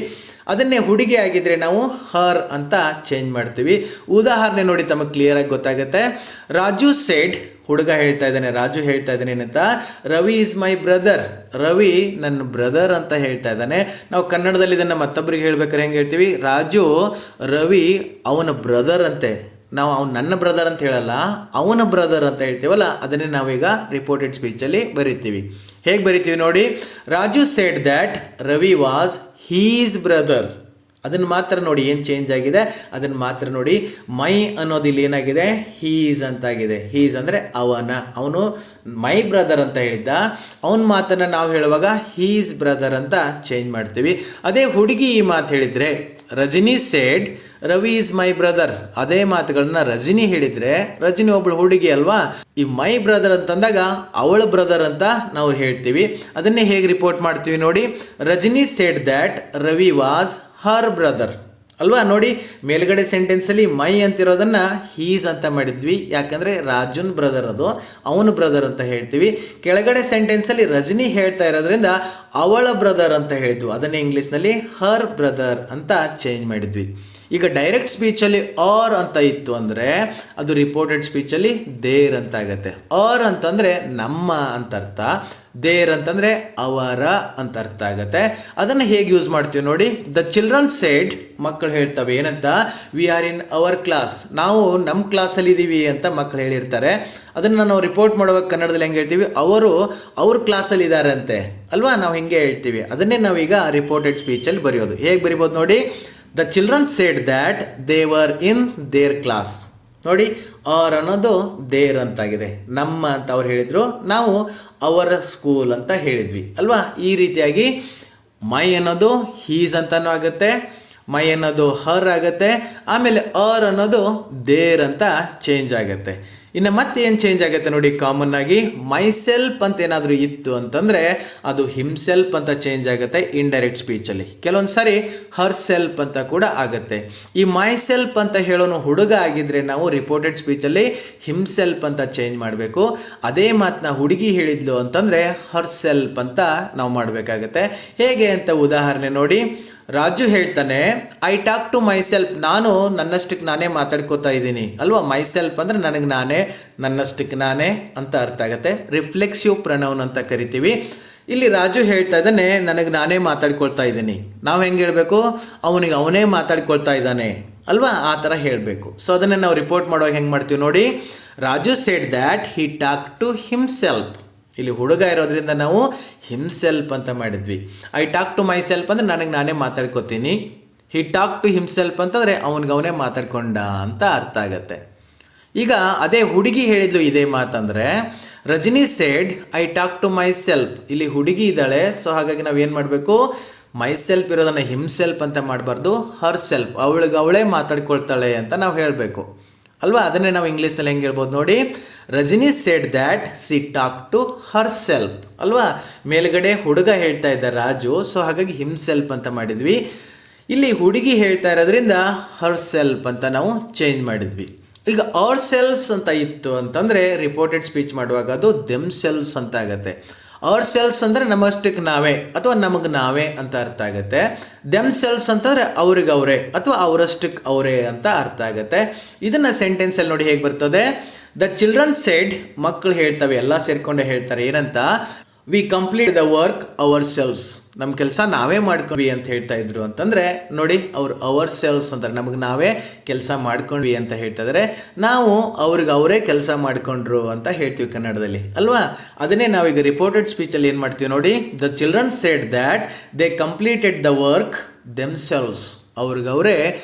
ಅದನ್ನೇ ಹುಡುಗಿ ಆಗಿದ್ರೆ ನಾವು ಹರ್ ಅಂತ ಚೇಂಜ್ ಮಾಡ್ತೀವಿ. ಉದಾಹರಣೆ ನೋಡಿ ತಮಗೆ ಕ್ಲಿಯರಾಗಿ ಗೊತ್ತಾಗುತ್ತೆ. ರಾಜು ಸೆಡ್, ಹುಡುಗ ಹೇಳ್ತಾ ಇದ್ದಾನೆ, ರಾಜು ಹೇಳ್ತಾ ಇದ್ದಾನೆ ಏನಂತ, Ravi is my brother, Ravi ನನ್ನ ಬ್ರದರ್ ಅಂತ ಹೇಳ್ತಾ ಇದ್ದಾನೆ. ನಾವು ಕನ್ನಡದಲ್ಲಿ ಇದನ್ನು ಮತ್ತೊಬ್ಬರಿಗೆ ಹೇಳ್ಬೇಕಾದ್ರೆ ಹೆಂಗೆ ಹೇಳ್ತೀವಿ, ರಾಜು ರವಿ ಅವನ ಬ್ರದರ್ ಅಂತೆ. ನಾವು ಅವ್ನು ನನ್ನ ಬ್ರದರ್ ಅಂತ ಹೇಳಲ್ಲ, ಅವನ ಬ್ರದರ್ ಅಂತ ಹೇಳ್ತೀವಲ್ಲ, ಅದನ್ನೇ ನಾವೀಗ ರಿಪೋರ್ಟೆಡ್ ಸ್ಪೀಚಲ್ಲಿ ಬರಿತೀವಿ. ಹೇಗೆ ಬರಿತೀವಿ ನೋಡಿ, Raju said that Ravi was his brother. ಅದನ್ನು ಮಾತ್ರ ನೋಡಿ ಏನು ಚೇಂಜ್ ಆಗಿದೆ, ಅದನ್ನು ಮಾತ್ರ ನೋಡಿ. ಮೈ ಅನ್ನೋದು ಇಲ್ಲಿ ಏನಾಗಿದೆ, ಹೀಸ್ ಅಂತಾಗಿದೆ. ಹೀಸ್ ಅಂದರೆ ಅವನು ಮೈ ಬ್ರದರ್ ಅಂತ ಹೇಳಿದ್ದ, ಅವನ ಮಾತನ್ನು ನಾವು ಹೇಳುವಾಗ ಹೀಸ್ ಬ್ರದರ್ ಅಂತ ಚೇಂಜ್ ಮಾಡ್ತೀವಿ. ಅದೇ ಹುಡುಗಿ ಈ ಮಾತು ಹೇಳಿದರೆ, Rajani said Ravi is my brother, ಅದೇ ಮಾತುಗಳನ್ನ ರಜನಿ ಹೇಳಿದರೆ, ರಜನಿ ಒಬ್ಬಳು ಹುಡುಗಿ ಅಲ್ವಾ, ಈ ಮೈ ಬ್ರದರ್ ಅಂತಂದಾಗ ಅವಳ ಬ್ರದರ್ ಅಂತ ನಾವು ಹೇಳ್ತೀವಿ. ಅದನ್ನೇ ಹೇಗೆ ರಿಪೋರ್ಟ್ ಮಾಡ್ತೀವಿ ನೋಡಿ, Rajani said that Ravi was her brother ಅಲ್ವಾ. ನೋಡಿ ಮೇಲ್ಗಡೆ ಸೆಂಟೆನ್ಸಲ್ಲಿ ಮೈ ಅಂತಿರೋದನ್ನು ಹೀಸ್ ಅಂತ ಮಾಡಿದ್ವಿ, ಯಾಕಂದರೆ ರಾಜುನ್ ಬ್ರದರ್ ಅದು, ಅವನ ಬ್ರದರ್ ಅಂತ ಹೇಳ್ತೀವಿ. ಕೆಳಗಡೆ ಸೆಂಟೆನ್ಸಲ್ಲಿ ರಜನಿ ಹೇಳ್ತಾ ಇರೋದ್ರಿಂದ ಅವಳ ಬ್ರದರ್ ಅಂತ ಹೇಳಿದ್ವಿ, ಅದನ್ನೇ ಇಂಗ್ಲೀಷ್ನಲ್ಲಿ ಹರ್ ಬ್ರದರ್ ಅಂತ ಚೇಂಜ್ ಮಾಡಿದ್ವಿ. ಈಗ ಡೈರೆಕ್ಟ್ ಸ್ಪೀಚಲ್ಲಿ ಆರ್ ಅಂತ ಇತ್ತು ಅಂದರೆ ಅದು ರಿಪೋರ್ಟೆಡ್ ಸ್ಪೀಚಲ್ಲಿ ದೇರ್ ಅಂತ ಆಗುತ್ತೆ. ಆರ್ ಅಂತಂದರೆ ನಮ್ಮ ಅಂತ ಅರ್ಥ, ದೇರ್ ಅಂತಂದರೆ ಅವರ ಅಂತ ಅರ್ಥ ಆಗುತ್ತೆ. ಅದನ್ನು ಹೇಗೆ ಯೂಸ್ ಮಾಡ್ತೀವಿ ನೋಡಿ, ದ ಚಿಲ್ಡ್ರನ್ ಸೆಡ್, ಮಕ್ಕಳು ಹೇಳ್ತವೆ ಏನಂತ, we are in our class, ನಾವು ನಮ್ಮ ಕ್ಲಾಸಲ್ಲಿ ಇದ್ದೀವಿ ಅಂತ ಮಕ್ಕಳು ಹೇಳಿರ್ತಾರೆ. ಅದನ್ನು ನಾವು ರಿಪೋರ್ಟ್ ಮಾಡುವಾಗ ಕನ್ನಡದಲ್ಲಿ ಹೆಂಗೆ ಹೇಳ್ತೀವಿ, ಅವರು ಅವ್ರ ಕ್ಲಾಸಲ್ಲಿ ಇದ್ದಾರೆ ಅಂತೆ ಅಲ್ವಾ, ನಾವು ಹಿಂಗೆ ಹೇಳ್ತೀವಿ. ಅದನ್ನೇ ನಾವೀಗ ರಿಪೋರ್ಟೆಡ್ ಸ್ಪೀಚಲ್ಲಿ ಬರೆಯೋದು. ಹೇಗೆ ಬರಿಬೋದು ನೋಡಿ, the children said that they were in their class. ನೋಡಿ ಆರ್ ಅನ್ನೋದು ದೇರ್ ಅಂತಾಗಿದೆ, ನಮ್ಮ ಅಂತ ಅವ್ರು ಹೇಳಿದರು, ನಾವು ಅವರ ಸ್ಕೂಲ್ ಅಂತ ಹೇಳಿದ್ವಿ ಅಲ್ವಾ. ಈ ರೀತಿಯಾಗಿ ಮೈ ಅನ್ನೋದು ಹೀಸ್ ಅಂತನೂ ಆಗುತ್ತೆ, ಮೈ ಅನ್ನೋದು ಹರ್ ಆಗುತ್ತೆ, ಆಮೇಲೆ ಆರ್ ಅನ್ನೋದು ದೇರ್ ಅಂತ ಚೇಂಜ್ ಆಗುತ್ತೆ. ಇನ್ನು ಮತ್ತೆ ಏನು ಚೇಂಜ್ ಆಗುತ್ತೆ ನೋಡಿ, ಕಾಮನ್ ಆಗಿ ಮೈ ಸೆಲ್ಫ್ ಅಂತ ಏನಾದರೂ ಇತ್ತು ಅಂತಂದರೆ ಅದು ಹಿಮ್ಸೆಲ್ಫ್ ಅಂತ ಚೇಂಜ್ ಆಗುತ್ತೆ ಇಂಡೈರೆಕ್ಟ್ ಸ್ಪೀಚಲ್ಲಿ. ಕೆಲವೊಂದು ಸಾರಿ ಹರ್ ಸೆಲ್ಫ್ ಅಂತ ಕೂಡ ಆಗುತ್ತೆ. ಈ ಮೈ ಸೆಲ್ಫ್ ಅಂತ ಹೇಳೋನು ಹುಡುಗ ಆಗಿದ್ರೆ ನಾವು ರಿಪೋರ್ಟೆಡ್ ಸ್ಪೀಚಲ್ಲಿ ಹಿಮ್ಸೆಲ್ಫ್ ಅಂತ ಚೇಂಜ್ ಮಾಡಬೇಕು. ಅದೇ ಮಾತನ್ನ ಹುಡುಗಿ ಹೇಳಿದ್ಲು ಅಂತಂದರೆ ಹರ್ ಸೆಲ್ಫ್ ಅಂತ ನಾವು ಮಾಡಬೇಕಾಗತ್ತೆ. ಹೇಗೆ ಅಂತ ಉದಾಹರಣೆ ನೋಡಿ, ರಾಜು ಹೇಳ್ತಾನೆ, I talk to myself, ನಾನು ನನ್ನಷ್ಟಕ್ಕೆ ನಾನೇ ಮಾತಾಡ್ಕೋತಾ ಇದ್ದೀನಿ ಅಲ್ವಾ. ಮೈ ಸೆಲ್ಫ್ ಅಂದರೆ ನನಗೆ ನಾನೇ, ನನ್ನಷ್ಟಕ್ಕೆ ನಾನೇ ಅಂತ ಅರ್ಥ ಆಗುತ್ತೆ. ರಿಫ್ಲೆಕ್ಸಿವ್ ಪ್ರನೌನ್ ಅಂತ ಕರಿತೀವಿ. ಇಲ್ಲಿ ರಾಜು ಹೇಳ್ತಾ ಇದ್ದಾನೆ, ನನಗೆ ನಾನೇ ಮಾತಾಡ್ಕೊಳ್ತಾ ಇದ್ದೀನಿ. ನಾವು ಹೆಂಗೆ ಹೇಳಬೇಕು, ಅವನಿಗೆ ಅವನೇ ಮಾತಾಡ್ಕೊಳ್ತಾ ಇದ್ದಾನೆ ಅಲ್ವಾ, ಆ ಥರ ಹೇಳಬೇಕು. ಸೊ ಅದನ್ನು ನಾವು ರಿಪೋರ್ಟ್ ಮಾಡುವಾಗ ಹೆಂಗೆ ಮಾಡ್ತೀವಿ ನೋಡಿ, Raju said that he talk to himself. ಇಲ್ಲಿ ಹುಡುಗ ಇರೋದ್ರಿಂದ ನಾವು ಹಿಮ್ಸೆಲ್ಫ್ ಅಂತ ಮಾಡಿದ್ವಿ. I talk to myself ಅಂದರೆ ನನಗೆ ನಾನೇ ಮಾತಾಡ್ಕೋತೀನಿ. ಹಿ ಟಾಕ್ ಟು ಹಿಮ್ಸೆಲ್ಫ್ ಅಂತಂದರೆ ಅವನಿಗವನೇ ಮಾತಾಡ್ಕೊಂಡ ಅಂತ ಅರ್ಥ ಆಗುತ್ತೆ. ಈಗ ಅದೇ ಹುಡುಗಿ ಹೇಳಿದ್ಲು ಇದೇ ಮಾತಂದರೆ, Rajani said I talk to myself. ಇಲ್ಲಿ ಹುಡುಗಿ ಇದ್ದಾಳೆ, ಸೊ ಹಾಗಾಗಿ ನಾವು ಏನು ಮಾಡಬೇಕು, ಮೈ ಸೆಲ್ಫ್ ಇರೋದನ್ನು ಹಿಮ್ಸೆಲ್ಫ್ ಅಂತ ಮಾಡಬಾರ್ದು, ಹರ್ ಸೆಲ್ಫ್, ಅವಳೇ ಮಾತಾಡ್ಕೊಳ್ತಾಳೆ ಅಂತ ನಾವು ಹೇಳಬೇಕು ಅಲ್ವಾ. ಅದನ್ನೇ ನಾವು ಇಂಗ್ಲೀಷ್ನಲ್ಲಿ ಹೆಂಗೆ ಹೇಳ್ಬೋದು ನೋಡಿ, Rajani said that she talk to herself ಅಲ್ವಾ. ಮೇಲ್ಗಡೆ ಹುಡುಗ ಹೇಳ್ತಾ ಇದ್ದ ರಾಜು, ಸೊ ಹಾಗಾಗಿ ಹಿಮ್ಸೆಲ್ಫ್ ಅಂತ ಮಾಡಿದ್ವಿ. ಇಲ್ಲಿ ಹುಡುಗಿ ಹೇಳ್ತಾ ಇರೋದ್ರಿಂದ ಹರ್ ಸೆಲ್ಫ್ ಅಂತ ನಾವು ಚೇಂಜ್ ಮಾಡಿದ್ವಿ. ಈಗ ಅವರ್ ಸೆಲ್ಸ್ ಅಂತ ಇತ್ತು ಅಂತಂದರೆ ರಿಪೋರ್ಟೆಡ್ ಸ್ಪೀಚ್ ಮಾಡುವಾಗ ಅದು ದೆಮ್ ಸೆಲ್ಸ್ ಅಂತ ಆಗುತ್ತೆ. ಅವರ್ ಸೆಲ್ಸ್ ಅಂದರೆ ನಮ್ಮಷ್ಟಕ್ಕೆ ನಾವೇ ಅಥವಾ ನಮಗೆ ನಾವೇ ಅಂತ ಅರ್ಥ ಆಗುತ್ತೆ. ದೆಮ್ ಸೆಲ್ಸ್ ಅಂತಂದರೆ ಅವ್ರಿಗವರೇ ಅಥವಾ ಅವರಷ್ಟಕ್ಕೆ ಅವರೇ ಅಂತ ಅರ್ಥ ಆಗುತ್ತೆ. ಇದನ್ನು ಸೆಂಟೆನ್ಸಲ್ಲಿ ನೋಡಿ ಹೇಗೆ ಬರ್ತದೆ, ದ ಚಿಲ್ಡ್ರನ್ ಸೆಡ್, ಮಕ್ಕಳು ಹೇಳ್ತವೆ, ಎಲ್ಲ ಸೇರ್ಕೊಂಡೆ ಹೇಳ್ತಾರೆ ಏನಂತ, we complete the work ourselves, ನಮ್ಮ ಕೆಲಸ ನಾವೇ ಮಾಡ್ಕೊಂಡ್ವಿ ಅಂತ ಹೇಳ್ತಾ ಇದ್ರು ಅಂತಂದರೆ ನೋಡಿ, ಅವ್ರು ಅವರ್ ಸೆಲ್ಸ್ ಅಂತಾರೆ, ನಮಗೆ ನಾವೇ ಕೆಲಸ ಮಾಡ್ಕೊಂಡ್ವಿ ಅಂತ ಹೇಳ್ತಾ ಇದ್ದಾರೆ. ನಾವು ಅವರೇ ಕೆಲಸ ಮಾಡ್ಕೊಂಡ್ರು ಅಂತ ಹೇಳ್ತೀವಿ ಕನ್ನಡದಲ್ಲಿ ಅಲ್ವಾ. ಅದನ್ನೇ ನಾವೀಗ ರಿಪೋರ್ಟೆಡ್ ಸ್ಪೀಚಲ್ಲಿ ಏನು ಮಾಡ್ತೀವಿ ನೋಡಿ, the children said that they completed the work themselves ಅವ್ರಿಗವರೇ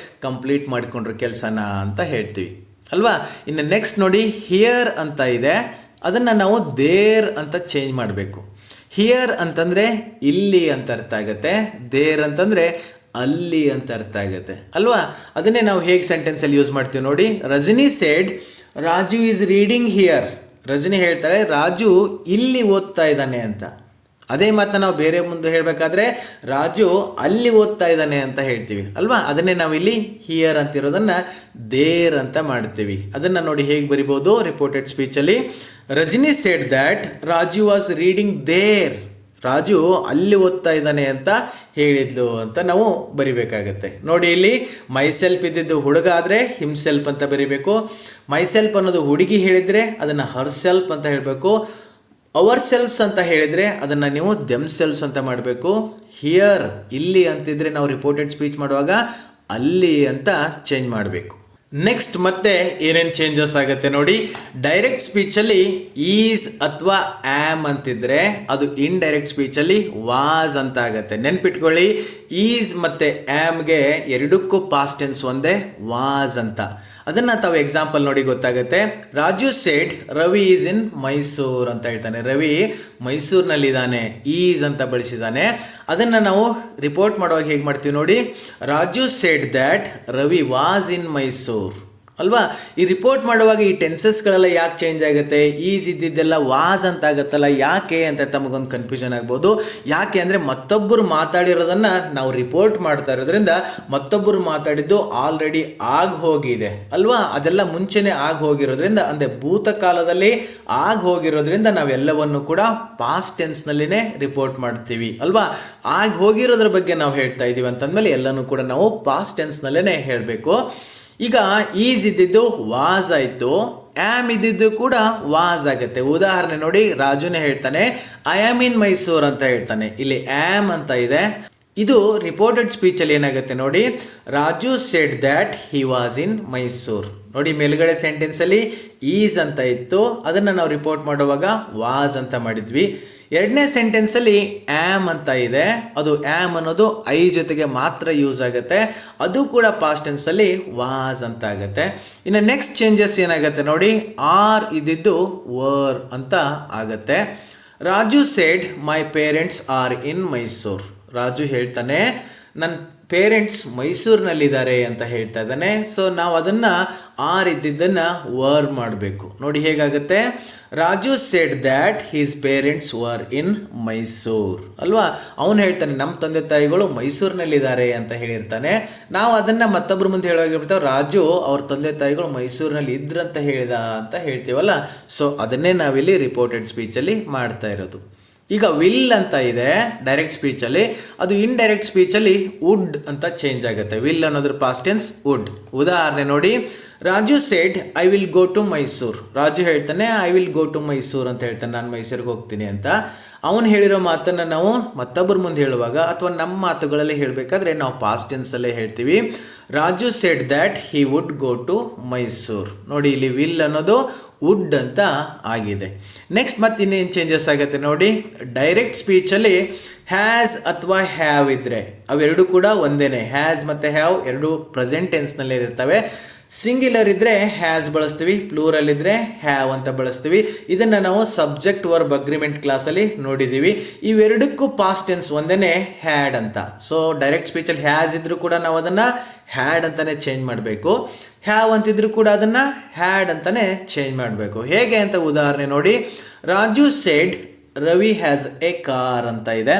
ಕಂಪ್ಲೀಟ್ ಮಾಡಿಕೊಂಡ್ರು ಕೆಲಸನ ಅಂತ ಹೇಳ್ತೀವಿ ಅಲ್ವಾ. ಇನ್ನು ನೆಕ್ಸ್ಟ್ ನೋಡಿ, ಹಿಯರ್ ಅಂತ ಇದೆ, ಅದನ್ನು ನಾವು ದೇರ್ ಅಂತ ಚೇಂಜ್ ಮಾಡಬೇಕು. ಹಿಯರ್ ಅಂತಂದರೆ ಇಲ್ಲಿ ಅಂತ ಅರ್ಥ ಆಗುತ್ತೆ, ದೇರ್ ಅಂತಂದರೆ ಅಲ್ಲಿ ಅಂತ ಅರ್ಥ ಆಗುತ್ತೆ ಅಲ್ವಾ. ಅದನ್ನೇ ನಾವು ಹೇಗೆ ಸೆಂಟೆನ್ಸಲ್ಲಿ ಯೂಸ್ ಮಾಡ್ತೀವಿ ನೋಡಿ. Rajani said Raju is reading here. Rajani ಹೇಳ್ತಾರೆ ರಾಜು ಇಲ್ಲಿ ಓದ್ತಾ ಇದ್ದಾನೆ ಅಂತ. ಅದೇ ಮಾತನ್ನ ನಾವು ಬೇರೆ ಮುಂದೆ ಹೇಳಬೇಕಾದ್ರೆ ರಾಜು ಅಲ್ಲಿ ಓದ್ತಾ ಇದ್ದಾನೆ ಅಂತ ಹೇಳ್ತೀವಿ ಅಲ್ವಾ. ಅದನ್ನೇ ನಾವು ಇಲ್ಲಿ ಹಿಯರ್ ಅಂತಿರೋದನ್ನು ದೇರ್ ಅಂತ ಮಾಡ್ತೀವಿ. ಅದನ್ನು ನೋಡಿ ಹೇಗೆ ಬರಿಬೋದು ರಿಪೋರ್ಟೆಡ್ ಸ್ಪೀಚಲ್ಲಿ. Rajani said that Raju was reading there. Raju ಅಲ್ಲಿ ಓದ್ತಾ ಇದ್ದಾನೆ ಅಂತ ಹೇಳಿದ್ಲು ಅಂತ ನಾವು ಬರಿಬೇಕಾಗತ್ತೆ. ನೋಡಿ ಇಲ್ಲಿ ಮೈಸೆಲ್ಫ್ ಇದ್ದಿದ್ದು ಹುಡುಗ ಆದರೆ ಹಿಮ್ಸೆಲ್ಫ್ ಅಂತ ಬರಿಬೇಕು. ಮೈಸೆಲ್ಫ್ ಅನ್ನೋದು ಹುಡುಗಿ ಹೇಳಿದರೆ ಅದನ್ನು ಹರ್ಸೆಲ್ಫ್ ಅಂತ ಹೇಳಬೇಕು. ಅವರ್ ಸೆಲ್ಫ್ಸ್ ಅಂತ ಹೇಳಿದರೆ ಅದನ್ನು ನೀವು ದೆಮ್ ಸೆಲ್ಫ್ಸ್ ಅಂತ ಮಾಡಬೇಕು. ಹಿಯರ್ ಇಲ್ಲಿ ಅಂತಿದ್ರೆ ನಾವು ರಿಪೋರ್ಟೆಡ್ ಸ್ಪೀಚ್ ಮಾಡುವಾಗ ಅಲ್ಲಿ ಅಂತ ಚೇಂಜ್ ಮಾಡಬೇಕು. ನೆಕ್ಸ್ಟ್ ಮತ್ತೆ ಏನೇನು ಚೇಂಜಸ್ ಆಗುತ್ತೆ ನೋಡಿ. ಡೈರೆಕ್ಟ್ ಸ್ಪೀಚಲ್ಲಿ ಈಸ್ ಅಥವಾ ಆ್ಯಮ್ ಅಂತಿದ್ರೆ ಅದು ಇಂಡೈರೆಕ್ಟ್ ಸ್ಪೀಚಲ್ಲಿ ವಾಸ್ ಅಂತ ಆಗುತ್ತೆ. ನೆನ್ಪಿಟ್ಕೊಳ್ಳಿ, ಈಸ್ ಮತ್ತು ಆ್ಯಮ್ಗೆ ಎರಡಕ್ಕೂ ಪಾಸ್ಟ್ ಟೆನ್ಸ್ ಒಂದೇ, ವಾಸ್ ಅಂತ. ಅದನ್ನು ತಾವು ಎಕ್ಸಾಂಪಲ್ ನೋಡಿ ಗೊತ್ತಾಗುತ್ತೆ. Raju said Ravi is in Mysuru ಅಂತ ಹೇಳ್ತಾನೆ. ರವಿ ಮೈಸೂರಿನಲ್ಲಿದ್ದಾನೆ, ಈಸ್ ಅಂತ ಬಳಸಿದ್ದಾನೆ. ಅದನ್ನು ನಾವು ರಿಪೋರ್ಟ್ ಮಾಡುವಾಗ ಹೇಗೆ ಮಾಡ್ತೀವಿ ನೋಡಿ. Raju said that Ravi was in Mysuru ಅಲ್ವಾ. ಈ ರಿಪೋರ್ಟ್ ಮಾಡುವಾಗ ಈ ಟೆನ್ಸಸ್ಗಳೆಲ್ಲ ಯಾಕೆ ಚೇಂಜ್ ಆಗುತ್ತೆ, ಈಸ್ ಇದ್ದಿದ್ದೆಲ್ಲ ವಾಸ್ ಅಂತ ಆಗುತ್ತಲ್ಲ, ಯಾಕೆ ಅಂತ ತಮಗೊಂದು ಕನ್ಫ್ಯೂಷನ್ ಆಗ್ಬೋದು. ಯಾಕೆ ಅಂದರೆ ಮತ್ತೊಬ್ಬರು ಮಾತಾಡಿರೋದನ್ನು ನಾವು ರಿಪೋರ್ಟ್ ಮಾಡ್ತಾ ಇರೋದ್ರಿಂದ ಮತ್ತೊಬ್ಬರು ಮಾತಾಡಿದ್ದು ಆಲ್ರೆಡಿ ಆಗಿ ಹೋಗಿದೆ ಅಲ್ವಾ. ಅದೆಲ್ಲ ಮುಂಚೆನೇ ಆಗಿ ಹೋಗಿರೋದ್ರಿಂದ, ಅಂದರೆ ಭೂತಕಾಲದಲ್ಲಿ ಆಗಿ ಹೋಗಿರೋದ್ರಿಂದ ನಾವೆಲ್ಲವನ್ನು ಕೂಡ ಪಾಸ್ಟ್ ಟೆನ್ಸ್ನಲ್ಲಿನೇ ರಿಪೋರ್ಟ್ ಮಾಡ್ತೀವಿ ಅಲ್ವಾ. ಆಗಿ ಹೋಗಿರೋದ್ರ ಬಗ್ಗೆ ನಾವು ಹೇಳ್ತಾ ಇದ್ದೀವಿ ಅಂತಂದಮೇಲೆ ಎಲ್ಲನೂ ಕೂಡ ನಾವು ಪಾಸ್ಟ್ ಟೆನ್ಸ್ನಲ್ಲೇ ಹೇಳಬೇಕು. ಈಗ ಈಸ್ ಇದ್ದಿದ್ದು ವಾಸ್ ಆಯಿತು, ಆ್ಯಮ್ ಇದ್ದಿದ್ದು ಕೂಡ ವಾಸ್ ಆಗುತ್ತೆ. ಉದಾಹರಣೆ ನೋಡಿ, ರಾಜುನೇ ಹೇಳ್ತಾನೆ ಐ ಆಮ್ ಇನ್ ಮೈಸೂರು ಅಂತ ಹೇಳ್ತಾನೆ. ಇಲ್ಲಿ ಆ್ಯಮ್ ಅಂತ ಇದೆ. ಇದು ರಿಪೋರ್ಟೆಡ್ ಸ್ಪೀಚಲ್ಲಿ ಏನಾಗುತ್ತೆ ನೋಡಿ. Raju said that he was ಇನ್ ಮೈಸೂರು. ನೋಡಿ ಮೇಲ್ಗಡೆ ಸೆಂಟೆನ್ಸಲ್ಲಿ ಈಸ್ ಅಂತ ಇತ್ತು, ಅದನ್ನು ನಾವು ರಿಪೋರ್ಟ್ ಮಾಡುವಾಗ ವಾಸ್ ಅಂತ ಮಾಡಿದ್ವಿ. ಎರಡನೇ ಸೆಂಟೆನ್ಸಲ್ಲಿ ಆ್ಯಮ್ ಅಂತ ಇದೆ, ಅದು ಆ್ಯಮ್ ಅನ್ನೋದು ಐ ಜೊತೆಗೆ ಮಾತ್ರ ಯೂಸ್ ಆಗುತ್ತೆ, ಅದು ಕೂಡ ಪಾಸ್ಟ್ ಟೆನ್ಸಲ್ಲಿ ವಾಸ್ ಅಂತ ಆಗುತ್ತೆ. ಇನ್ನು ನೆಕ್ಸ್ಟ್ ಚೇಂಜಸ್ ಏನಾಗುತ್ತೆ ನೋಡಿ. ಆರ್ ಇದ್ದಿದ್ದು ವರ್ ಅಂತ ಆಗುತ್ತೆ. Raju said my parents are in Mysuru. Raju ಹೇಳ್ತಾನೆ ನನ್ನ ಪೇರೆಂಟ್ಸ್ ಮೈಸೂರಿನಲ್ಲಿದ್ದಾರೆ ಅಂತ ಹೇಳ್ತಾ ಇದ್ದಾನೆ. ಸೊ ನಾವು ಅದನ್ನು ಆರ್ ಇದ್ದಿದ್ದನ್ನು ವರ್ ಮಾಡಬೇಕು. ನೋಡಿ ಹೇಗಾಗುತ್ತೆ. Raju said that his parents were in Mysuru ಅಲ್ವಾ. ಅವನು ಹೇಳ್ತಾನೆ ನಮ್ಮ ತಂದೆ ತಾಯಿಗಳು ಮೈಸೂರಿನಲ್ಲಿದ್ದಾರೆ ಅಂತ ಹೇಳಿರ್ತಾನೆ. ನಾವು ಅದನ್ನು ಮತ್ತೊಬ್ಬರ ಮುಂದೆ ಹೇಳೋಗಿರ್ತಾವೆ, ರಾಜು ಅವ್ರ ತಂದೆ ತಾಯಿಗಳು ಮೈಸೂರಿನಲ್ಲಿ ಇದ್ರಂತ ಹೇಳಿದ ಅಂತ ಹೇಳ್ತೀವಲ್ಲ. ಸೊ ಅದನ್ನೇ ನಾವಿಲ್ಲಿ ರಿಪೋರ್ಟೆಡ್ ಸ್ಪೀಚಲ್ಲಿ ಮಾಡ್ತಾ ಇರೋದು. ಈಗ ವಿಲ್ ಅಂತ ಇದೆ ಡೈರೆಕ್ಟ್ ಸ್ಪೀಚಲ್ಲಿ, ಅದು ಇಂಡೈರೆಕ್ಟ್ ಸ್ಪೀಚಲ್ಲಿ ವುಡ್ ಅಂತ ಚೇಂಜ್ ಆಗುತ್ತೆ. ವಿಲ್ ಅನ್ನೋದ್ರ ಪಾಸ್ಟ್ ಟೆನ್ಸ್ ವುಡ್. ಉದಾಹರಣೆ ನೋಡಿ. Raju said I will go to Mysuru. Raju ಹೇಳ್ತಾನೆ I will go to Mysuru ಅಂತ ಹೇಳ್ತಾನೆ, ನಾನು ಮೈಸೂರಿಗೆ ಹೋಗ್ತೀನಿ ಅಂತ. ಅವನು ಹೇಳಿರೋ ಮಾತನ್ನು ನಾವು ಮತ್ತೊಬ್ಬರ ಮುಂದೆ ಹೇಳುವಾಗ ಅಥವಾ ನಮ್ಮ ಮಾತುಗಳಲ್ಲಿ ಹೇಳಬೇಕಾದ್ರೆ ನಾವು ಪಾಸ್ಟ್ ಟೆನ್ಸಲ್ಲೇ ಹೇಳ್ತೀವಿ. Raju said that he would go to Mysuru. ನೋಡಿ ಇಲ್ಲಿ ವಿಲ್ ಅನ್ನೋದು ವುಡ್ ಅಂತ ಆಗಿದೆ. ನೆಕ್ಸ್ಟ್ ಮತ್ತೆ ಇನ್ನೇನು ಚೇಂಜಸ್ ಆಗುತ್ತೆ ನೋಡಿ. ಡೈರೆಕ್ಟ್ ಸ್ಪೀಚಲ್ಲಿ ಹ್ಯಾಸ್ ಅಥವಾ ಹ್ಯಾವ್ ಇದ್ದರೆ ಅವೆರಡು ಕೂಡ ಒಂದೇನೆ. ಹ್ಯಾಸ್ ಮತ್ತು ಹ್ಯಾವ್ ಎರಡು ಪ್ರೆಸೆಂಟ್ ಟೆನ್ಸ್ನಲ್ಲಿ ಇರ್ತವೆ. ಸಿಂಗ್ಯುಲರ್ ಇದ್ದರೆ ಹ್ಯಾಸ್ ಬಳಸ್ತೀವಿ, ಪ್ಲೂರಲ್ ಇದ್ದರೆ ಹ್ಯಾವ್ ಅಂತ ಬಳಸ್ತೀವಿ. ಇದನ್ನು ನಾವು ಸಬ್ಜೆಕ್ಟ್ ವರ್ಬ್ ಅಗ್ರಿಮೆಂಟ್ ಕ್ಲಾಸಲ್ಲಿ ನೋಡಿದ್ದೀವಿ. ಇವೆರಡಕ್ಕೂ ಪಾಸ್ಟ್ ಟೆನ್ಸ್ ಒಂದೇ ಹ್ಯಾಡ್ ಅಂತ. ಸೊ ಡೈರೆಕ್ಟ್ ಸ್ಪೀಚಲ್ಲಿ ಹ್ಯಾಸ್ ಇದ್ರೂ ಕೂಡ ನಾವು ಅದನ್ನು ಹ್ಯಾಡ್ ಅಂತಲೇ ಚೇಂಜ್ ಮಾಡಬೇಕು. ಹ್ಯಾವ್ ಅಂತಿದ್ರು ಕೂಡ ಅದನ್ನು ಹ್ಯಾಡ್ ಅಂತಲೇ ಚೇಂಜ್ ಮಾಡಬೇಕು. ಹೇಗೆ ಅಂತ ಉದಾಹರಣೆ ನೋಡಿ. Raju said Ravi has A car ಅಂತ ಇದೆ.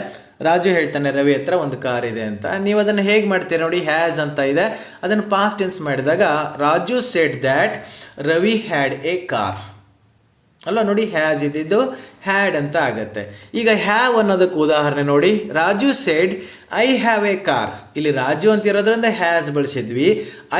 ರಾಜು ಹೇಳ್ತಾನೆ ರವಿ ಹತ್ರ ಒಂದು ಕಾರ್ ಇದೆ ಅಂತ. ನೀವು ಅದನ್ನು ಹೇಗೆ ಮಾಡ್ತೀರಾ ನೋಡಿ. ಹ್ಯಾಸ್ ಅಂತ ಇದೆ, ಅದನ್ನು ಪಾಸ್ಟ್ ಟೆನ್ಸ್ ಮಾಡಿದಾಗ Raju said that Ravi had A car ಅಲ್ಲ. ನೋಡಿ ಹ್ಯಾಸ್ ಇದ್ದಿದ್ದು ಹ್ಯಾಡ್ ಅಂತ ಆಗತ್ತೆ. ಈಗ ಹ್ಯಾವ್ ಅನ್ನೋದಕ್ಕೆ ಉದಾಹರಣೆ ನೋಡಿ. Raju said I have A car. ಇಲ್ಲಿ ರಾಜು ಅಂತ ಇರೋದ್ರಿಂದ ಹ್ಯಾಸ್ ಬಳಸಿದ್ವಿ,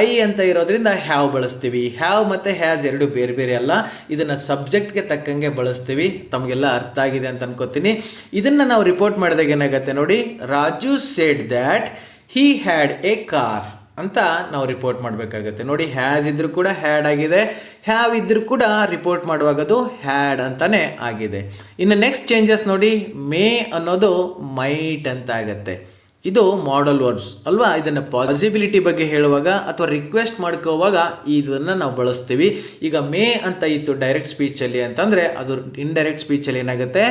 ಐ ಅಂತ ಇರೋದ್ರಿಂದ ಹ್ಯಾವ್ ಬಳಸ್ತೀವಿ. ಹ್ಯಾವ್ ಮತ್ತು ಹ್ಯಾಸ್ ಎರಡು ಬೇರೆ ಬೇರೆ ಅಲ್ಲ, ಇದನ್ನು ಸಬ್ಜೆಕ್ಟ್ಗೆ ತಕ್ಕಂಗೆ ಬಳಸ್ತೀವಿ. ತಮಗೆಲ್ಲ ಅರ್ಥ ಆಗಿದೆ ಅಂತ ಅನ್ಕೋತೀನಿ. ಇದನ್ನು ನಾವು ರಿಪೋರ್ಟ್ ಮಾಡಿದಾಗ ಏನಾಗುತ್ತೆ ನೋಡಿ. Raju said that he had A car ಅಂತ ನಾವು ರಿಪೋರ್ಟ್ ಮಾಡಬೇಕಾಗತ್ತೆ. ನೋಡಿ ಹ್ಯಾಸ್ ಇದ್ರೂ ಕೂಡ ಹ್ಯಾಡ್ ಆಗಿದೆ, ಹ್ಯಾವ್ ಇದ್ರೂ ಕೂಡ ರಿಪೋರ್ಟ್ ಮಾಡುವಾಗ ಅದು ಹ್ಯಾಡ್ ಅಂತಾನೆ ಆಗಿದೆ. ಇನ್ನು ನೆಕ್ಸ್ಟ್ ಚೇಂಜಸ್ ನೋಡಿ. ಮೇ ಅನ್ನೋದು ಮೈಟ್ ಅಂತ ಆಗತ್ತೆ. ಇದು ಮಾಡಲ್ ವರ್ಬ್ಸ್ ಅಲ್ವಾ. ಇದನ್ನು ಪಾಸಿಬಿಲಿಟಿ ಬಗ್ಗೆ ಹೇಳುವಾಗ ಅಥವಾ ರಿಕ್ವೆಸ್ಟ್ ಮಾಡ್ಕೋವಾಗ ಇದನ್ನು ನಾವು ಬಳಸ್ತೀವಿ. ಈಗ ಮೇ ಅಂತ ಇತ್ತು ಡೈರೆಕ್ಟ್ ಸ್ಪೀಚಲ್ಲಿ ಅಂತಂದರೆ ಅದು ಇಂಡೈರೆಕ್ಟ್ ಸ್ಪೀಚಲ್ಲಿ ಏನಾಗುತ್ತೆ,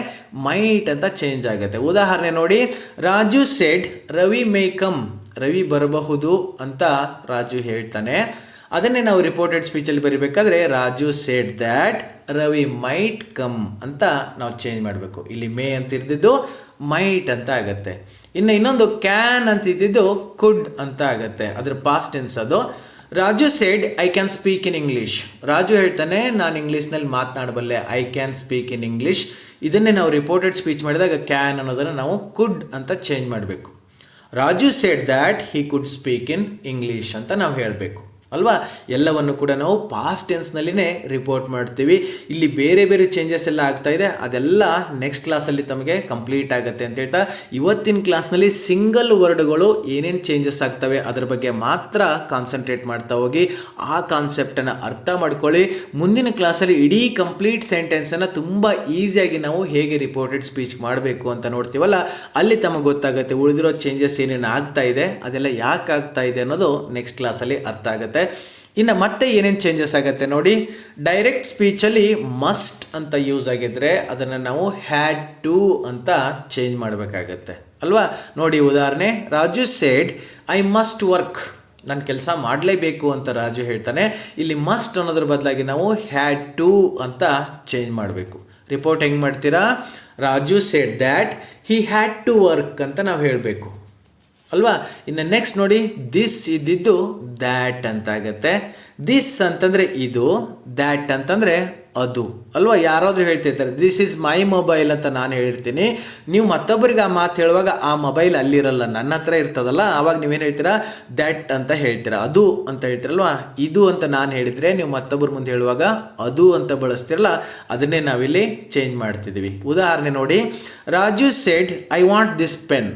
ಮೈಟ್ ಅಂತ ಚೇಂಜ್ ಆಗುತ್ತೆ. ಉದಾಹರಣೆ ನೋಡಿ, Raju said Ravi may come, Ravi ಬರಬಹುದು ಅಂತ ರಾಜು ಹೇಳ್ತಾನೆ. ಅದನ್ನೇ ನಾವು ರಿಪೋರ್ಟೆಡ್ ಸ್ಪೀಚಲ್ಲಿ ಬರೀಬೇಕಾದ್ರೆ Raju said that Ravi might come ಅಂತ ನಾವು ಚೇಂಜ್ ಮಾಡಬೇಕು. ಇಲ್ಲಿ ಮೇ ಅಂತ ಇರ್ದಿದ್ದು ಮೈಟ್ ಅಂತ ಆಗುತ್ತೆ. ಇನ್ನೊಂದು ಕ್ಯಾನ್ ಅಂತ ಇದ್ದಿದ್ದು ಕುಡ್ ಅಂತ ಆಗುತ್ತೆ, ಅದ್ರ ಪಾಸ್ಟ್ ಟೆನ್ಸ್ ಅದು. Raju said I can speak in English, Raju ಹೇಳ್ತಾನೆ ನಾನು ಇಂಗ್ಲೀಷ್ನಲ್ಲಿ ಮಾತನಾಡಬಲ್ಲೆ, I can speak in English. ಇದನ್ನೇ ನಾವು ರಿಪೋರ್ಟೆಡ್ ಸ್ಪೀಚ್ ಮಾಡಿದಾಗ ಕ್ಯಾನ್ ಅನ್ನೋದನ್ನು ನಾವು ಕುಡ್ ಅಂತ ಚೇಂಜ್ ಮಾಡಬೇಕು. Raju said that he could speak in English ಅಂತ ನಾವು ಹೇಳಬೇಕು ಅಲ್ವಾ. ಎಲ್ಲವನ್ನು ಕೂಡ ನಾವು ಪಾಸ್ಟ್ ಟೆನ್ಸ್ನಲ್ಲಿನೇ ರಿಪೋರ್ಟ್ ಮಾಡ್ತೀವಿ. ಇಲ್ಲಿ ಬೇರೆ ಬೇರೆ ಚೇಂಜಸ್ ಎಲ್ಲ ಆಗ್ತಾ ಇದೆ, ಅದೆಲ್ಲ ನೆಕ್ಸ್ಟ್ ಕ್ಲಾಸಲ್ಲಿ ತಮಗೆ ಕಂಪ್ಲೀಟ್ ಆಗುತ್ತೆ ಅಂತ ಹೇಳ್ತಾ ಇವತ್ತಿನ ಕ್ಲಾಸ್ನಲ್ಲಿ ಸಿಂಗಲ್ ವರ್ಡ್ಗಳು ಏನೇನು ಚೇಂಜಸ್ ಆಗ್ತವೆ ಅದರ ಬಗ್ಗೆ ಮಾತ್ರ ಕಾನ್ಸಂಟ್ರೇಟ್ ಮಾಡ್ತಾ ಹೋಗಿ ಆ ಕಾನ್ಸೆಪ್ಟನ್ನು ಅರ್ಥ ಮಾಡ್ಕೊಳ್ಳಿ. ಮುಂದಿನ ಕ್ಲಾಸಲ್ಲಿ ಇಡೀ ಕಂಪ್ಲೀಟ್ ಸೆಂಟೆನ್ಸನ್ನು ತುಂಬ ಈಸಿಯಾಗಿ ನಾವು ಹೇಗೆ ರಿಪೋರ್ಟೆಡ್ ಸ್ಪೀಚ್ ಮಾಡಬೇಕು ಅಂತ ನೋಡ್ತೀವಲ್ಲ, ಅಲ್ಲಿ ತಮಗೆ ಗೊತ್ತಾಗುತ್ತೆ ಉಳಿದಿರೋ ಚೇಂಜಸ್ ಏನೇನು ಆಗ್ತಾ ಇದೆ ಅದೆಲ್ಲ ಯಾಕೆ ಆಗ್ತಾ ಇದೆ ಅನ್ನೋದು ನೆಕ್ಸ್ಟ್ ಕ್ಲಾಸಲ್ಲಿ ಅರ್ಥ ಆಗುತ್ತೆ. ಇನ್ನು ಮತ್ತೆ ಏನೇನು ಚೇಂಜಸ್ ಆಗುತ್ತೆ ನೋಡಿ. ಡೈರೆಕ್ಟ್ ಸ್ಪೀಚಲ್ಲಿ ಮಸ್ಟ್ ಅಂತ ಯೂಸ್ ಆಗಿದ್ರೆ ಅದನ್ನು ನಾವು ಹ್ಯಾಡ್ ಟು ಅಂತ ಚೇಂಜ್ ಮಾಡಬೇಕಾಗತ್ತೆ ಅಲ್ವಾ. ನೋಡಿ ಉದಾಹರಣೆ, Raju said I must work, ನಾನು ಕೆಲಸ ಮಾಡಲೇಬೇಕು ಅಂತ ರಾಜು ಹೇಳ್ತಾನೆ. ಇಲ್ಲಿ ಮಸ್ಟ್ ಅನ್ನೋದ್ರ ಬದಲಾಗಿ ನಾವು ಹ್ಯಾಡ್ ಟು ಅಂತ ಚೇಂಜ್ ಮಾಡಬೇಕು. ರಿಪೋರ್ಟ್ ಹೆಂಗೆ ಮಾಡ್ತೀರಾ, Raju said that he had to work ಅಂತ ನಾವು ಹೇಳಬೇಕು ಅಲ್ವಾ. ಇನ್ನು ನೆಕ್ಸ್ಟ್ ನೋಡಿ, ದಿಸ್ ಇದ್ದಿದ್ದು ದ್ಯಾಟ್ ಅಂತ ಆಗುತ್ತೆ. ದಿಸ್ ಅಂತಂದರೆ ಇದು, ದ್ಯಾಟ್ ಅಂತಂದರೆ ಅದು ಅಲ್ವಾ. ಯಾರಾದರೂ ಹೇಳ್ತಿರ್ತಾರೆ ದಿಸ್ ಈಸ್ ಮೈ ಮೊಬೈಲ್ ಅಂತ ನಾನು ಹೇಳಿರ್ತೀನಿ, ನೀವು ಮತ್ತೊಬ್ಬರಿಗೆ ಆ ಮಾತು ಹೇಳುವಾಗ ಆ ಮೊಬೈಲ್ ಅಲ್ಲಿರಲ್ಲ, ನನ್ನ ಹತ್ರ ಇರ್ತದಲ್ಲ, ಆವಾಗ ನೀವೇನು ಹೇಳ್ತೀರಾ, ದ್ಯಾಟ್ ಅಂತ ಹೇಳ್ತೀರಾ, ಅದು ಅಂತ ಹೇಳ್ತೀರಲ್ವಾ. ಇದು ಅಂತ ನಾನು ಹೇಳಿದರೆ ನೀವು ಮತ್ತೊಬ್ಬರ ಮುಂದೆ ಹೇಳುವಾಗ ಅದು ಅಂತ ಬಳಸ್ತಿರಲ್ಲ, ಅದನ್ನೇ ನಾವಿಲ್ಲಿ ಚೇಂಜ್ ಮಾಡ್ತಿದ್ದೀವಿ. ಉದಾಹರಣೆ ನೋಡಿ, Raju said I want this pen,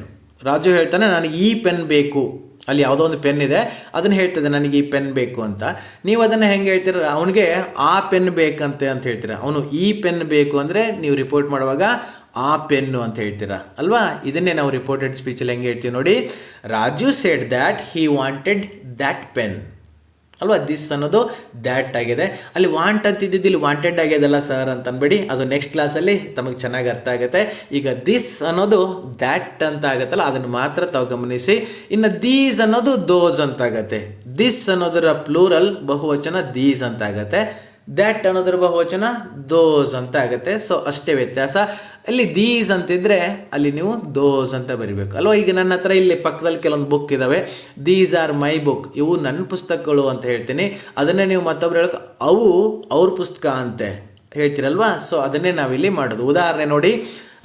Raju ಹೇಳ್ತಾನೆ ನನಗೆ ಈ ಪೆನ್ ಬೇಕು, ಅಲ್ಲಿ ಯಾವುದೋ ಒಂದು ಪೆನ್ ಇದೆ ಅದನ್ನು ಹೇಳ್ತದೆ ನನಗೆ ಈ ಪೆನ್ ಬೇಕು ಅಂತ. ನೀವು ಅದನ್ನು ಹೆಂಗೆ ಹೇಳ್ತೀರ, ಅವನಿಗೆ ಆ ಪೆನ್ ಬೇಕಂತೆ ಅಂತ ಹೇಳ್ತೀರ. ಅವನು ಈ ಪೆನ್ ಬೇಕು ಅಂದರೆ ನೀವು ರಿಪೋರ್ಟ್ ಮಾಡುವಾಗ ಆ ಪೆನ್ನು ಅಂತ ಹೇಳ್ತೀರಾ ಅಲ್ವಾ. ಇದನ್ನೇ ನಾವು ರಿಪೋರ್ಟೆಡ್ ಸ್ಪೀಚಲ್ಲಿ ಹೆಂಗೆ ಹೇಳ್ತೀವಿ ನೋಡಿ, Raju said that he wanted that pen ಅಲ್ವಾ. ದಿಸ್ ಅನ್ನೋದು ದ್ಯಾಟ್ ಆಗಿದೆ, ಅಲ್ಲಿ ವಾಂಟ್ ಅಂತಿದ್ದು ಇಲ್ಲಿ ವಾಂಟೆಡ್ ಆಗ್ಯದಲ್ಲ ಸರ್ ಅಂತ ಅನ್ಬೇಡಿ, ಅದು ನೆಕ್ಸ್ಟ್ ಕ್ಲಾಸಲ್ಲಿ ತಮಗೆ ಚೆನ್ನಾಗಿ ಅರ್ಥ ಆಗುತ್ತೆ. ಈಗ ದಿಸ್ ಅನ್ನೋದು ದ್ಯಾಟ್ ಅಂತ ಆಗುತ್ತಲ್ಲ, ಅದನ್ನು ಮಾತ್ರ ತಾವು ಗಮನಿಸಿ. ಇನ್ನು ದೀಸ್ ಅನ್ನೋದು ದೋಸ್ ಅಂತ ಆಗುತ್ತೆ. ದಿಸ್ ಅನ್ನೋದರ ಪ್ಲೂರಲ್ ಬಹುವಚನ ದೀಸ್ ಅಂತ ಆಗುತ್ತೆ, ದ್ಯಾಟ್ ಅನ್ನೋದ್ರ ಬಹುವಚನ ದೋಸ್ ಅಂತ ಆಗುತ್ತೆ. ಸೊ ಅಷ್ಟೇ ವ್ಯತ್ಯಾಸ. ಅಲ್ಲಿ ದೀಸ್ ಅಂತಿದ್ರೆ ಅಲ್ಲಿ ನೀವು ದೋಸ್ ಅಂತ ಬರಿಬೇಕು ಅಲ್ವಾ. ಈಗ ನನ್ನ ಹತ್ರ ಇಲ್ಲಿ ಪಕ್ಕದಲ್ಲಿ ಕೆಲವೊಂದು ಬುಕ್ ಇದ್ದಾವೆ, ದೀಸ್ ಆರ್ ಮೈ ಬುಕ್, ಇವು ನನ್ನ ಪುಸ್ತಕಗಳು ಅಂತ ಹೇಳ್ತೀನಿ. ಅದನ್ನೇ ನೀವು ಮತ್ತೊಬ್ರು ಹೇಳೋಕೆ ಅವು ಅವ್ರ ಪುಸ್ತಕ ಅಂತೆ ಹೇಳ್ತೀರಲ್ವಾ. ಸೊ ಅದನ್ನೇ ನಾವಿಲ್ಲಿ ಮಾಡೋದು. ಉದಾಹರಣೆ ನೋಡಿ,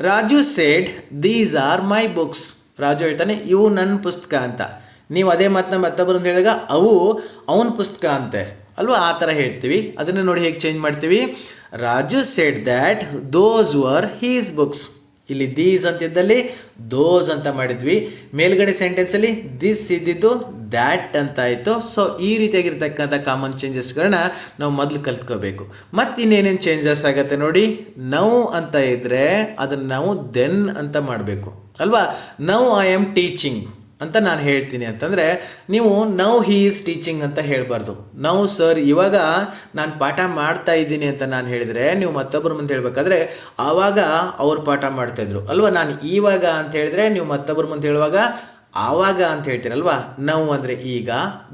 Raju shed these are my books, Raju ಹೇಳ್ತಾನೆ ಇವು ನನ್ನ ಪುಸ್ತಕ ಅಂತ. ನೀವು ಅದೇ ಮಾತನ್ನ ಮತ್ತೊಬ್ಬರು ಅಂತ ಹೇಳಿದಾಗ ಅವು ಅವನ ಪುಸ್ತಕ ಅಂತೆ ಅಲ್ವಾ, ಆ ಥರ ಹೇಳ್ತೀವಿ. ಅದನ್ನು ನೋಡಿ ಹೇಗೆ ಚೇಂಜ್ ಮಾಡ್ತೀವಿ. Raju said that those were his books, ಇಲ್ಲಿ ದೀಸ್ ಅಂತಿದ್ದಲ್ಲಿ ದೋಸ್ ಅಂತ ಮಾಡಿದ್ವಿ. ಮೇಲ್ಗಡೆ ಸೆಂಟೆನ್ಸಲ್ಲಿ ದಿಸ್ ಇದ್ದಿದ್ದು ದ್ಯಾಟ್ ಅಂತ ಆಯಿತು. ಸೊ ಈ ರೀತಿಯಾಗಿರ್ತಕ್ಕಂಥ ಕಾಮನ್ ಚೇಂಜಸ್ಗಳನ್ನ ನಾವು ಮೊದಲು ಕಲ್ತ್ಕೋಬೇಕು. ಮತ್ತು ಇನ್ನೇನೇನು ಚೇಂಜಸ್ ಆಗುತ್ತೆ ನೋಡಿ. ನೌ ಅಂತ ಇದ್ದರೆ ಅದನ್ನು ನಾವು ದೆನ್ ಅಂತ ಮಾಡಬೇಕು ಅಲ್ವಾ. ನೌ ಐ ಆಮ್ ಟೀಚಿಂಗ್ ಅಂತ ನಾನು ಹೇಳ್ತೀನಿ ಅಂತಂದರೆ ನೀವು ನೌ ಹೀ ಈಸ್ ಟೀಚಿಂಗ್ ಅಂತ ಹೇಳಬಾರ್ದು. ನೌ ಸರ್ ಇವಾಗ ನಾನು ಪಾಠ ಮಾಡ್ತಾ ಇದ್ದೀನಿ ಅಂತ ನಾನು ಹೇಳಿದರೆ ನೀವು ಮತ್ತೊಬ್ಬರ ಮುಂದೆ ಹೇಳಬೇಕಾದ್ರೆ ಆವಾಗ ಅವ್ರು ಪಾಠ ಮಾಡ್ತಾಯಿದ್ರು ಅಲ್ವಾ. ನಾನು ಇವಾಗ ಅಂತ ಹೇಳಿದ್ರೆ ನೀವು ಮತ್ತೊಬ್ಬರ ಮುಂದೆ ಹೇಳುವಾಗ ಆವಾಗ ಅಂತ ಹೇಳ್ತೀರಲ್ವಾ. ನೌ ಅಂದರೆ ಈಗ,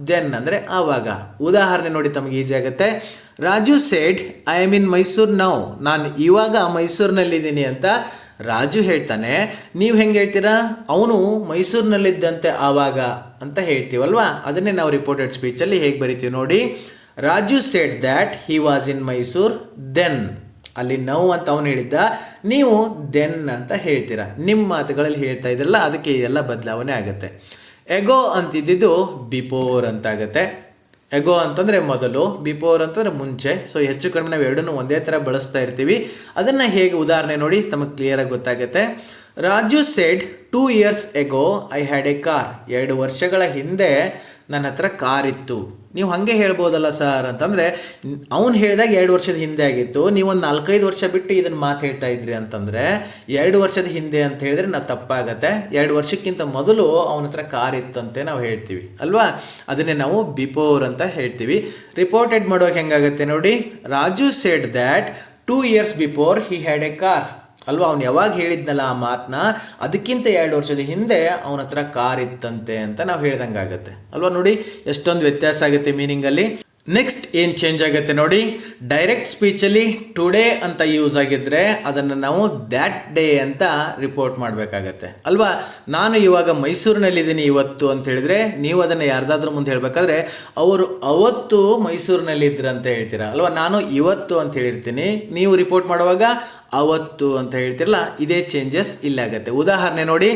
ದೆನ್ ಅಂದರೆ ಆವಾಗ. ಉದಾಹರಣೆ ನೋಡಿ ತಮಗೆ ಈಸಿ ಆಗುತ್ತೆ. Raju said I am in Mysuru now, ನಾನು ಇವಾಗ ಮೈಸೂರಿನಲ್ಲಿದ್ದೀನಿ ಅಂತ ರಾಜು ಹೇಳ್ತಾನೆ. ನೀವು ಹೆಂಗೆ ಹೇಳ್ತೀರಾ, ಅವನು ಮೈಸೂರಿನಲ್ಲಿದ್ದಂತೆ ಆವಾಗ ಅಂತ ಹೇಳ್ತೀವಲ್ವಾ. ಅದನ್ನೇ ನಾವು ರಿಪೋರ್ಟೆಡ್ ಸ್ಪೀಚಲ್ಲಿ ಹೇಗೆ ಬರಿತೀವಿ ನೋಡಿ. Raju said that he was in Mysore then, ಅಲ್ಲಿ ನೌ ಅಂತ ಅವನು ಹೇಳಿದ್ದ, ನೀವು ದೆನ್ ಅಂತ ಹೇಳ್ತೀರಾ. ನಿಮ್ಮ ಮಾತುಗಳಲ್ಲಿ ಹೇಳ್ತಾ ಇದ್ರಲ್ಲ, ಅದಕ್ಕೆ ಇದೆಲ್ಲ ಬದಲಾವಣೆ ಆಗುತ್ತೆ. ಎಗೋ ಅಂತಿದ್ದು ಬಿಫೋರ್ ಅಂತ ಆಗುತ್ತೆ. ಎಗೋ ಅಂತಂದರೆ ಮೊದಲು, ಬಿಫೋರ್ ಅಂತಂದರೆ ಮುಂಚೆ. ಸೊ ಹೆಚ್ಚು ಕಡಿಮೆ ನಾವು ಎರಡನ್ನೂ ಒಂದೇ ಥರ ಬಳಸ್ತಾ ಇರ್ತೀವಿ. ಅದನ್ನು ಹೇಗೆ ಉದಾಹರಣೆ ನೋಡಿ ತಮಗೆ ಕ್ಲಿಯರಾಗಿ ಗೊತ್ತಾಗುತ್ತೆ. Raju shed 2 years ago I had A car, 2 ವರ್ಷಗಳ ಹಿಂದೆ ನನ್ನ ಹತ್ರ ಕಾರ್ ಇತ್ತು. ನೀವು ಹಾಗೆ ಹೇಳ್ಬೋದಲ್ಲ ಸರ್ ಅಂತಂದರೆ, ಅವ್ನು ಹೇಳಿದಾಗ 2 ವರ್ಷದ ಹಿಂದೆ ಆಗಿತ್ತು, ನೀವೊಂದು 4-5 ವರ್ಷ ಬಿಟ್ಟು ಇದನ್ನು ಮಾತು ಹೇಳ್ತಾ ಇದ್ರಿ ಅಂತಂದರೆ 2 ವರ್ಷದ ಹಿಂದೆ ಅಂತ ಹೇಳಿದ್ರೆ ನಾವು ತಪ್ಪಾಗತ್ತೆ. 2 ವರ್ಷಕ್ಕಿಂತ ಮೊದಲು ಅವನ ಹತ್ರ ಕಾರ್ ಇತ್ತಂತೆ ನಾವು ಹೇಳ್ತೀವಿ ಅಲ್ವಾ. ಅದನ್ನೇ ನಾವು ಬಿಫೋರ್ ಅಂತ ಹೇಳ್ತೀವಿ. ರಿಪೋರ್ಟೆಡ್ ಮಾಡುವಾಗ ಹೆಂಗಾಗುತ್ತೆ ನೋಡಿ, Raju said that 2 years before he had A car ಅಲ್ವಾ. ಅವ್ನು ಯಾವಾಗ ಹೇಳಿದ್ನಲ್ಲ ಆ ಮಾತನ್ನ, ಅದಕ್ಕಿಂತ 2 ವರ್ಷದ ಹಿಂದೆ ಅವನ ಹತ್ರ ಕಾರ್ ಇತ್ತಂತೆ ಅಂತ ನಾವು ಹೇಳ್ದಂಗೆ ಆಗುತ್ತೆ ಅಲ್ವಾ. ನೋಡಿ ಎಷ್ಟೊಂದು ವ್ಯತ್ಯಾಸ ಆಗುತ್ತೆ ಮೀನಿಂಗಲ್ಲಿ. ನೆಕ್ಸ್ಟ್ ಏನು ಚೇಂಜ್ ಆಗುತ್ತೆ ನೋಡಿ, ಡೈರೆಕ್ಟ್ ಸ್ಪೀಚಲ್ಲಿ ಟುಡೇ ಅಂತ ಯೂಸ್ ಆಗಿದ್ರೆ ಅದನ್ನು ನಾವು ದ್ಯಾಟ್ ಡೇ ಅಂತ ರಿಪೋರ್ಟ್ ಮಾಡಬೇಕಾಗತ್ತೆ ಅಲ್ವಾ. ನಾನು ಇವಾಗ ಮೈಸೂರಿನಲ್ಲಿದ್ದೀನಿ ಇವತ್ತು ಅಂತ ಹೇಳಿದ್ರೆ, ನೀವು ಅದನ್ನು ಯಾರ್ದಾದ್ರೂ ಮುಂದೆ ಹೇಳಬೇಕಾದ್ರೆ ಅವರು ಅವತ್ತು ಮೈಸೂರಿನಲ್ಲಿದ್ರು ಅಂತ ಹೇಳ್ತೀರಾ ಅಲ್ವಾ. ನಾನು ಇವತ್ತು ಅಂತ ಹೇಳಿರ್ತೀನಿ, ನೀವು ರಿಪೋರ್ಟ್ ಮಾಡುವಾಗ ಅವತ್ತು ಅಂತ ಹೇಳ್ತಿರಲ್ಲ, ಇದೇ ಚೇಂಜಸ್ ಇಲ್ಲಾಗತ್ತೆ. ಉದಾಹರಣೆ ನೋಡಿ,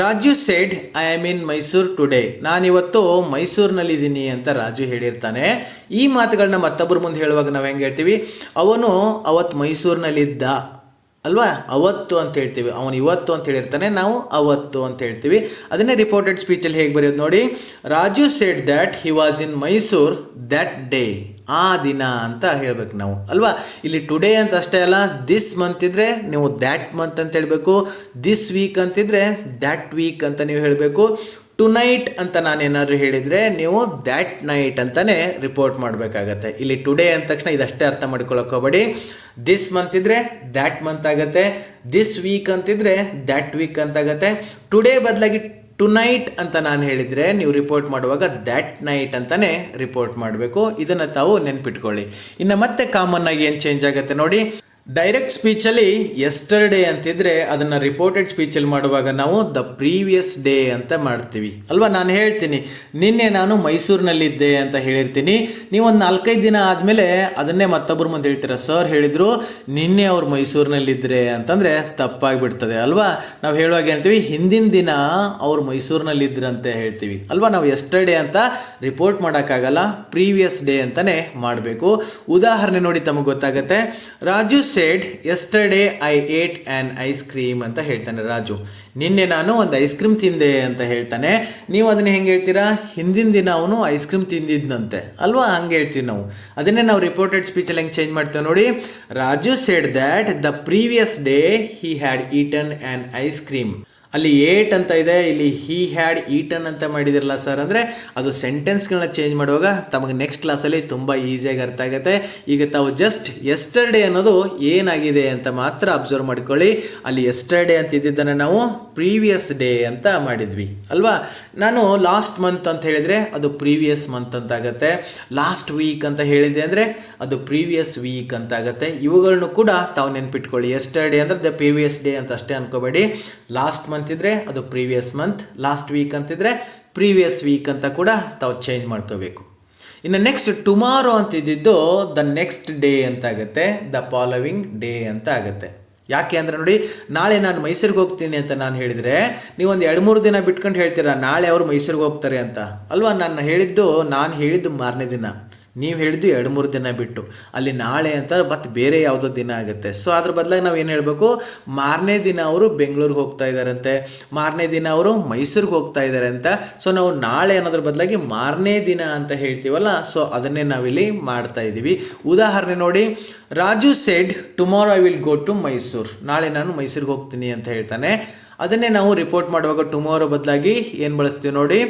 Raju said I am in Mysuru today, ನಾನಿವತ್ತು ಮೈಸೂರಿನಲ್ಲಿದ್ದೀನಿ ಅಂತ ರಾಜು ಹೇಳಿರ್ತಾನೆ. ಈ ಮಾತುಗಳನ್ನ ಮತ್ತೊಬ್ಬರ ಮುಂದೆ ಹೇಳುವಾಗ ನಾವು ಹೆಂಗೆ ಹೇಳ್ತೀವಿ, ಅವನು ಅವತ್ತು ಮೈಸೂರಿನಲ್ಲಿದ್ದ ಅಲ್ವಾ, ಅವತ್ತು ಅಂತ ಹೇಳ್ತೀವಿ. ಅವನು ಇವತ್ತು ಅಂತ ಹೇಳಿರ್ತಾನೆ, ನಾವು ಅವತ್ತು ಅಂತ ಹೇಳ್ತೀವಿ. ಅದನ್ನೇ ರಿಪೋರ್ಟೆಡ್ ಸ್ಪೀಚಲ್ಲಿ ಹೇಗೆ ಬರೆಯೋದು ನೋಡಿ, Raju said that he was in Mysore that day, ಆ ದಿನ ಅಂತ ಹೇಳ್ಬೇಕು ನಾವು ಅಲ್ವಾ. ಇಲ್ಲಿ ಟುಡೇ ಅಂತ ಅಷ್ಟೇ ಅಲ್ಲ, ದಿಸ್ ಮಂತ್ ಇದ್ರೆ ನೀವು ದ್ಯಾಟ್ ಮಂತ್ ಅಂತ ಹೇಳಬೇಕು, ದಿಸ್ ವೀಕ್ ಅಂತಿದ್ರೆ ದ್ಯಾಟ್ ವೀಕ್ ಅಂತ ನೀವು ಹೇಳಬೇಕು. ಟು ನೈಟ್ ಅಂತ ನಾನೇನಾದ್ರು ಹೇಳಿದರೆ ನೀವು ದ್ಯಾಟ್ ನೈಟ್ ಅಂತಲೇ ರಿಪೋರ್ಟ್ ಮಾಡಬೇಕಾಗತ್ತೆ. ಇಲ್ಲಿ ಟುಡೇ ಅಂದ ತಕ್ಷಣ ಇದಷ್ಟೇ ಅರ್ಥ ಮಾಡ್ಕೊಳ್ಳೋಕೆ ಹೋಗಬೇಡಿ. ದಿಸ್ ಮಂತ್ ಇದ್ದರೆ ದ್ಯಾಟ್ ಮಂತ್ ಆಗುತ್ತೆ, ದಿಸ್ ವೀಕ್ ಅಂತಿದ್ರೆ ದ್ಯಾಟ್ ವೀಕ್ ಅಂತ ಆಗುತ್ತೆ. ಟುಡೇ ಬದಲಾಗಿ ಟು ನೈಟ್ ಅಂತ ನಾನು ಹೇಳಿದರೆ ನೀವು ರಿಪೋರ್ಟ್ ಮಾಡುವಾಗ ದ್ಯಾಟ್ ನೈಟ್ ಅಂತಲೇ ರಿಪೋರ್ಟ್ ಮಾಡಬೇಕು. ಇದನ್ನು ತಾವು ನೆನ್ಪಿಟ್ಕೊಳ್ಳಿ. ಇನ್ನು ಮತ್ತೆ ಕಾಮನ್ ಆಗಿ ಏನು ಚೇಂಜ್ ಆಗುತ್ತೆ ನೋಡಿ, ಡೈರೆಕ್ಟ್ ಸ್ಪೀಚಲ್ಲಿ ಎಸ್ಟರ್ಡೇ ಅಂತಿದ್ರೆ ಅದನ್ನು ರಿಪೋರ್ಟೆಡ್ ಸ್ಪೀಚಲ್ಲಿ ಮಾಡುವಾಗ ನಾವು ದ ಪ್ರೀವಿಯಸ್ ಡೇ ಅಂತ ಮಾಡ್ತೀವಿ ಅಲ್ವಾ. ನಾನು ಹೇಳ್ತೀನಿ ನಿನ್ನೆ ನಾನು ಮೈಸೂರಿನಲ್ಲಿದ್ದೆ ಅಂತ ಹೇಳಿರ್ತೀನಿ, ನೀವೊಂದು 4-5 ದಿನ ಆದಮೇಲೆ ಅದನ್ನೇ ಮತ್ತೊಬ್ಬರು ಮುಂದೆ ಹೇಳ್ತೀರ, ಸರ್ ಹೇಳಿದರು ನಿನ್ನೆ ಅವ್ರು ಮೈಸೂರಿನಲ್ಲಿದ್ದರೆ ಅಂತಂದರೆ ತಪ್ಪಾಗಿಬಿಡ್ತದೆ ಅಲ್ವಾ. ನಾವು ಹೇಳುವಾಗ ಹೇಳ್ತೀವಿ ಹಿಂದಿನ ದಿನ ಅವ್ರು ಮೈಸೂರಿನಲ್ಲಿದ್ದರು ಅಂತ ಹೇಳ್ತೀವಿ ಅಲ್ವಾ. ನಾವು ಎಸ್ಟರ್ಡೇ ಅಂತ ರಿಪೋರ್ಟ್ ಮಾಡೋಕ್ಕಾಗಲ್ಲ, ಪ್ರೀವಿಯಸ್ ಡೇ ಅಂತಲೇ ಮಾಡಬೇಕು. ಉದಾಹರಣೆ ನೋಡಿ ತಮಗೆ ಗೊತ್ತಾಗುತ್ತೆ. Raju shed yesterday I eight an ice cream ಅಂತ ಹೇಳ್ತಾನೆ ರಾಜು. ನಿನ್ನೆ ನಾನು ಒಂದು ಐಸ್ ಕ್ರೀಮ್ ತಿಂದೆ ಅಂತ ಹೇಳ್ತಾನೆ. ನೀವು ಅದನ್ನ ಹೆಂಗೆ ಹೇಳ್ತೀರಾ, ಹಿಂದಿನ ದಿನ ಅವನು ಐಸ್ ಕ್ರೀಮ್ ತಿಂದಿದ್ದಂತೆ ಅಲ್ವಾ, ಹಂಗೆ ಹೇಳ್ತೀವಿ ನಾವು. ಅದನ್ನೇ ನಾವು ರಿಪೋರ್ಟೆಡ್ ಸ್ಪೀಚಲ್ಲಿ ಹೆಂಗೆ ಚೇಂಜ್ ಮಾಡ್ತೇವೆ ನೋಡಿ, Raju said that the previous day he had eaten an ice cream. ಅಲ್ಲಿ ಏಟ್ ಅಂತ ಇದೆ, ಇಲ್ಲಿ ಹಿ ಹ್ಯಾಡ್ ಈಟನ್ ಅಂತ ಮಾಡಿದಿರಲ್ಲ ಸರ್ ಅಂದರೆ ಅದು ಸೆಂಟೆನ್ಸ್ಗಳನ್ನ ಚೇಂಜ್ ಮಾಡುವಾಗ ತಮಗೆ ನೆಕ್ಸ್ಟ್ ಕ್ಲಾಸಲ್ಲಿ ತುಂಬ ಈಸಿಯಾಗಿ ಅರ್ಥ ಆಗುತ್ತೆ. ಈಗ ತಾವು ಜಸ್ಟ್ ಎಸ್ಟರ್ಡೇ ಅನ್ನೋದು ಏನಾಗಿದೆ ಅಂತ ಮಾತ್ರ ಅಬ್ಸರ್ವ್ ಮಾಡ್ಕೊಳ್ಳಿ. ಅಲ್ಲಿ ಎಸ್ಟರ್ಡೇ ಅಂತ ಇದ್ದಿದ್ದನ್ನು ನಾವು ಪ್ರೀವಿಯಸ್ ಡೇ ಅಂತ ಮಾಡಿದ್ವಿ ಅಲ್ವಾ. ನಾನು ಲಾಸ್ಟ್ ಮಂತ್ ಅಂತ ಹೇಳಿದರೆ ಅದು ಪ್ರೀವಿಯಸ್ ಮಂತ್ ಅಂತ ಆಗುತ್ತೆ. ಲಾಸ್ಟ್ ವೀಕ್ ಅಂತ ಹೇಳಿದೆ ಅಂದರೆ ಅದು ಪ್ರೀವಿಯಸ್ ವೀಕ್ ಅಂತ ಆಗುತ್ತೆ. ಇವುಗಳನ್ನು ಕೂಡ ತಾವು ನೆನ್ಪಿಟ್ಕೊಳ್ಳಿ. ಎಸ್ಟರ್ಡೇ ಅಂದರೆ ದ ಪ್ರೀವಿಯಸ್ ಡೇ ಅಂತ ಅಷ್ಟೇ ಅನ್ಕೋಬೇಡಿ. ಲಾಸ್ಟ್ ಮಂತ್ ಇದ್ರೆ ಅದು ಪ್ರೀವಿಯಸ್ ಮಂತ್, ಲಾಸ್ಟ್ ವೀಕ್ ಅಂತಿದ್ರೆ ಪ್ರೀವಿಯಸ್ ವೀಕ್ ಅಂತ ಕೂಡ ತಾವು ಚೇಂಜ್ ಮಾಡ್ಕೋಬೇಕು. ಇನ್ನು ನೆಕ್ಸ್ಟ್ ಟುಮಾರೋ ಅಂತಿದ್ದು ದ ನೆಕ್ಸ್ಟ್ ಡೇ ಅಂತ ಆಗುತ್ತೆ, ದ ಫಾಲೋವಿಂಗ್ ಡೇ ಅಂತ ಆಗುತ್ತೆ. ಯಾಕೆ ಅಂದರೆ ನೋಡಿ, ನಾಳೆ ನಾನು ಮೈಸೂರಿಗೆ ಹೋಗ್ತೀನಿ ಅಂತ ನಾನು ಹೇಳಿದರೆ ನೀವೊಂದು 2-3 ದಿನ ಬಿಟ್ಕೊಂಡು ಹೇಳ್ತೀರಾ ನಾಳೆ ಅವರು ಮೈಸೂರಿಗೆ ಹೋಗ್ತಾರೆ ಅಂತ ಅಲ್ವಾ. ನಾನು ಹೇಳಿದ್ದು ಮಾರನೇ ದಿನ, ನೀವು ಹೇಳಿದ್ದು 2-3 ದಿನ ಬಿಟ್ಟು. ಅಲ್ಲಿ ನಾಳೆ ಅಂತ ಮತ್ತೆ ಬೇರೆ ಯಾವುದೋ ದಿನ ಆಗುತ್ತೆ. ಸೊ ಅದ್ರ ಬದಲಾಗಿ ನಾವು ಏನು ಹೇಳಬೇಕು, ಮಾರನೇ ದಿನ ಅವರು ಬೆಂಗಳೂರಿಗೆ ಹೋಗ್ತಾ ಇದ್ದಾರಂತೆ, ಮಾರನೇ ದಿನ ಅವರು ಮೈಸೂರಿಗೆ ಹೋಗ್ತಾ ಇದ್ದಾರೆ ಅಂತ. ಸೊ ನಾವು ನಾಳೆ ಅನ್ನೋದ್ರ ಬದಲಾಗಿ ಮಾರನೇ ದಿನ ಅಂತ ಹೇಳ್ತೀವಲ್ಲ, ಸೊ ಅದನ್ನೇ ನಾವಿಲ್ಲಿ ಮಾಡ್ತಾ ಇದ್ದೀವಿ. ಉದಾಹರಣೆ ನೋಡಿ, Raju said tomorrow I will go to Mysuru, ನಾಳೆ ನಾನು ಮೈಸೂರಿಗೆ ಹೋಗ್ತೀನಿ ಅಂತ ಹೇಳ್ತಾನೆ. ಅದನ್ನೇ ನಾವು ರಿಪೋರ್ಟ್ ಮಾಡುವಾಗ ಟುಮಾರೋ ಬದಲಾಗಿ ಏನು ಬಳಸ್ತೀವಿ ನೋಡಿ,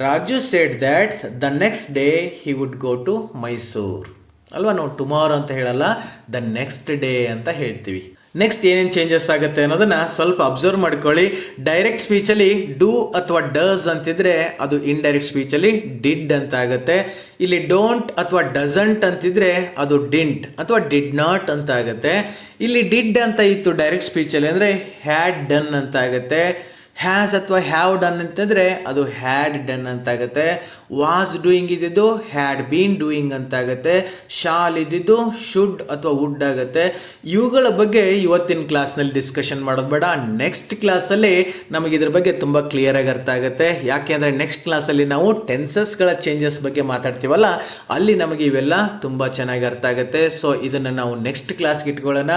Raju said that the next day he would go to Mysuru ಅಲ್ವಾ. ನಾವು ಟುಮಾರೋ ಅಂತ ಹೇಳಲ್ಲ, ದ ನೆಕ್ಸ್ಟ್ ಡೇ ಅಂತ ಹೇಳ್ತೀವಿ. ನೆಕ್ಸ್ಟ್ ಏನೇನು ಚೇಂಜಸ್ ಆಗುತ್ತೆ ಅನ್ನೋದನ್ನು ಸ್ವಲ್ಪ ಅಬ್ಸರ್ವ್ ಮಾಡ್ಕೊಳ್ಳಿ. ಡೈರೆಕ್ಟ್ ಸ್ಪೀಚಲ್ಲಿ ಡೂ ಅಥವಾ ಡಸ್ ಅಂತಿದ್ರೆ ಅದು ಇಂಡೈರೆಕ್ಟ್ ಸ್ಪೀಚಲ್ಲಿ ಡಿಡ್ ಅಂತ ಆಗುತ್ತೆ. ಇಲ್ಲಿ ಡೋಂಟ್ ಅಥವಾ ಡಸಂಟ್ ಅಂತಿದ್ರೆ ಅದು ಡಿಂಟ್ ಅಥವಾ ಡಿಡ್ ನಾಟ್ ಅಂತ ಆಗುತ್ತೆ. ಇಲ್ಲಿ ಡಿಡ್ ಅಂತ ಇತ್ತು ಡೈರೆಕ್ಟ್ ಸ್ಪೀಚಲ್ಲಿ ಅಂದರೆ ಹ್ಯಾಡ್ ಡನ್ ಅಂತ ಆಗುತ್ತೆ. ಹ್ಯಾಸ್ ಅಥವಾ ಹ್ಯಾವ್ ಡನ್ ಅಂತಂದರೆ ಅದು ಹ್ಯಾಡ್ ಡನ್ ಅಂತ ಆಗುತ್ತೆ. ವಾಸ್ ಡೂಯಿಂಗ್ ಇದ್ದಿದ್ದು ಹ್ಯಾಡ್ ಬೀನ್ ಡೂಯಿಂಗ್ ಅಂತ ಆಗುತ್ತೆ. ಶಾಲ್ ಇದ್ದಿದ್ದು ಶುಡ್ ಅಥವಾ ವುಡ್ ಆಗುತ್ತೆ. ಇವುಗಳ ಬಗ್ಗೆ ಇವತ್ತಿನ ಕ್ಲಾಸ್ನಲ್ಲಿ ಡಿಸ್ಕಷನ್ ಮಾಡೋದು ಬೇಡ. ನೆಕ್ಸ್ಟ್ ಕ್ಲಾಸಲ್ಲಿ ನಮಗೆ ಇದ್ರ ಬಗ್ಗೆ ತುಂಬ ಕ್ಲಿಯರಾಗಿ ಅರ್ಥ ಆಗುತ್ತೆ. ಯಾಕೆ ಅಂದರೆ ನೆಕ್ಸ್ಟ್ ಕ್ಲಾಸಲ್ಲಿ ನಾವು ಟೆನ್ಸಸ್ಗಳ ಚೇಂಜಸ್ ಬಗ್ಗೆ ಮಾತಾಡ್ತೀವಲ್ಲ, ಅಲ್ಲಿ ನಮಗೆ ಇವೆಲ್ಲ ತುಂಬ ಚೆನ್ನಾಗಿ ಅರ್ಥ ಆಗುತ್ತೆ. ಸೊ ಇದನ್ನು ನಾವು ನೆಕ್ಸ್ಟ್ ಕ್ಲಾಸ್ಗೆ ಇಟ್ಕೊಳ್ಳೋಣ.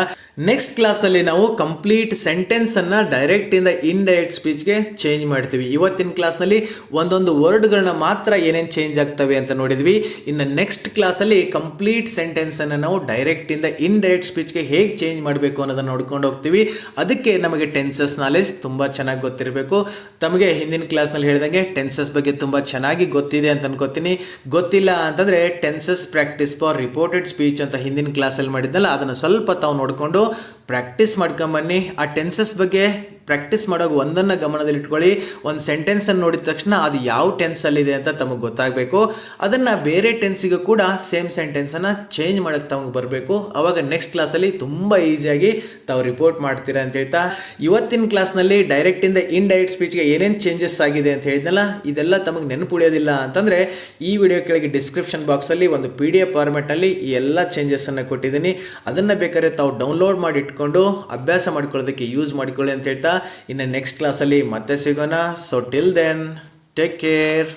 ನೆಕ್ಸ್ಟ್ ಕ್ಲಾಸಲ್ಲಿ ನಾವು ಕಂಪ್ಲೀಟ್ ಸೆಂಟೆನ್ಸನ್ನು ಡೈರೆಕ್ಟಿಂದ ಇಂಡೈರೆಕ್ಟ್ ಸ್ಪೀಚ್ಗೆ ಚೇಂಜ್ ಮಾಡ್ತೀವಿ. ಇವತ್ತಿನ ಕ್ಲಾಸ್ನಲ್ಲಿ ಒಂದೊಂದು ವರ್ಡ್ಗಳನ್ನ ಮಾತ್ರ ಏನೇನು ಚೇಂಜ್ ಆಗ್ತವೆ ಅಂತ ನೋಡಿದ್ವಿ. ಇನ್ನು ನೆಕ್ಸ್ಟ್ ಕ್ಲಾಸಲ್ಲಿ ಕಂಪ್ಲೀಟ್ ಸೆಂಟೆನ್ಸನ್ನು ನಾವು ಡೈರೆಕ್ಟಿಂದ ಇಂಡೈರೆಕ್ಟ್ ಸ್ಪೀಚ್ಗೆ ಹೇಗೆ ಚೇಂಜ್ ಮಾಡಬೇಕು ಅನ್ನೋದನ್ನು ನೋಡ್ಕೊಂಡು ಹೋಗ್ತೀವಿ. ಅದಕ್ಕೆ ನಮಗೆ ಟೆನ್ಸಸ್ ನಾಲೆಜ್ ತುಂಬ ಚೆನ್ನಾಗಿ ಗೊತ್ತಿರಬೇಕು. ತಮಗೆ ಹಿಂದಿನ ಕ್ಲಾಸ್ನಲ್ಲಿ ಹೇಳಿದಂಗೆ ಟೆನ್ಸಸ್ ಬಗ್ಗೆ ತುಂಬ ಚೆನ್ನಾಗಿ ಗೊತ್ತಿದೆ ಅಂತ ಅನ್ಕೋತೀನಿ. ಗೊತ್ತಿಲ್ಲ ಅಂತಂದರೆ tenses practice for reported speech ಅಂತ ಹಿಂದಿನ ಕ್ಲಾಸಲ್ಲಿ ಮಾಡಿದ್ನಲ್ಲ, ಅದನ್ನು ಸ್ವಲ್ಪ ತಾವು ನೋಡಿಕೊಂಡು ಪ್ರಾಕ್ಟೀಸ್ ಮಾಡ್ಕೊಂಬನ್ನಿ. ಆ ಟೆನ್ಸಸ್ ಬಗ್ಗೆ ಪ್ರಾಕ್ಟೀಸ್ ಮಾಡೋಕೆ ಒಂದನ್ನು ಗಮನದಲ್ಲಿಟ್ಕೊಳ್ಳಿ. ಒಂದು ಸೆಂಟೆನ್ಸನ್ನು ನೋಡಿದ ತಕ್ಷಣ ಅದು ಯಾವ ಟೆನ್ಸಲ್ಲಿದೆ ಅಂತ ತಮಗೆ ಗೊತ್ತಾಗಬೇಕು. ಅದನ್ನು ಬೇರೆ ಟೆನ್ಸಿಗೂ ಕೂಡ ಸೇಮ್ ಸೆಂಟೆನ್ಸನ್ನು ಚೇಂಜ್ ಮಾಡೋಕ್ಕೆ ತಮಗೆ ಬರಬೇಕು. ಆವಾಗ ನೆಕ್ಸ್ಟ್ ಕ್ಲಾಸಲ್ಲಿ ತುಂಬ ಈಸಿಯಾಗಿ ತಾವು ರಿಪೋರ್ಟ್ ಮಾಡ್ತೀರಾ ಅಂತ ಹೇಳ್ತಾ, ಇವತ್ತಿನ ಕ್ಲಾಸ್ನಲ್ಲಿ ಡೈರೆಕ್ಟಿಂದ ಇಂಡೈರೆಕ್ಟ್ ಸ್ಪೀಚ್ಗೆ ಏನೇನು ಚೇಂಜಸ್ ಆಗಿದೆ ಅಂತ ಹೇಳಿದ್ನಲ್ಲ, ಇದೆಲ್ಲ ತಮಗೆ ನೆನಪುಳಿಯೋದಿಲ್ಲ ಅಂತಂದರೆ ಈ ವಿಡಿಯೋ ಕೆಳಗೆ ಡಿಸ್ಕ್ರಿಪ್ಷನ್ ಬಾಕ್ಸಲ್ಲಿ ಒಂದು PDF ಫಾರ್ಮೆಟಲ್ಲಿ ಈ ಎಲ್ಲ ಚೇಂಜಸನ್ನು ಕೊಟ್ಟಿದ್ದೀನಿ. ಅದನ್ನು ಬೇಕಾದ್ರೆ ತಾವು ಡೌನ್ಲೋಡ್ ಮಾಡಿ ಇಟ್ಕೊಂಡು ಅಭ್ಯಾಸ ಮಾಡ್ಕೊಳ್ಳೋದಕ್ಕೆ ಯೂಸ್ ಮಾಡಿಕೊಳ್ಳಿ ಅಂತ ಹೇಳ್ತಾ, ಇನ್ನು ನೆಕ್ಸ್ಟ್ ಕ್ಲಾಸಲ್ಲಿ ಮತ್ತೆ ಸಿಗೋಣ. So till then take care.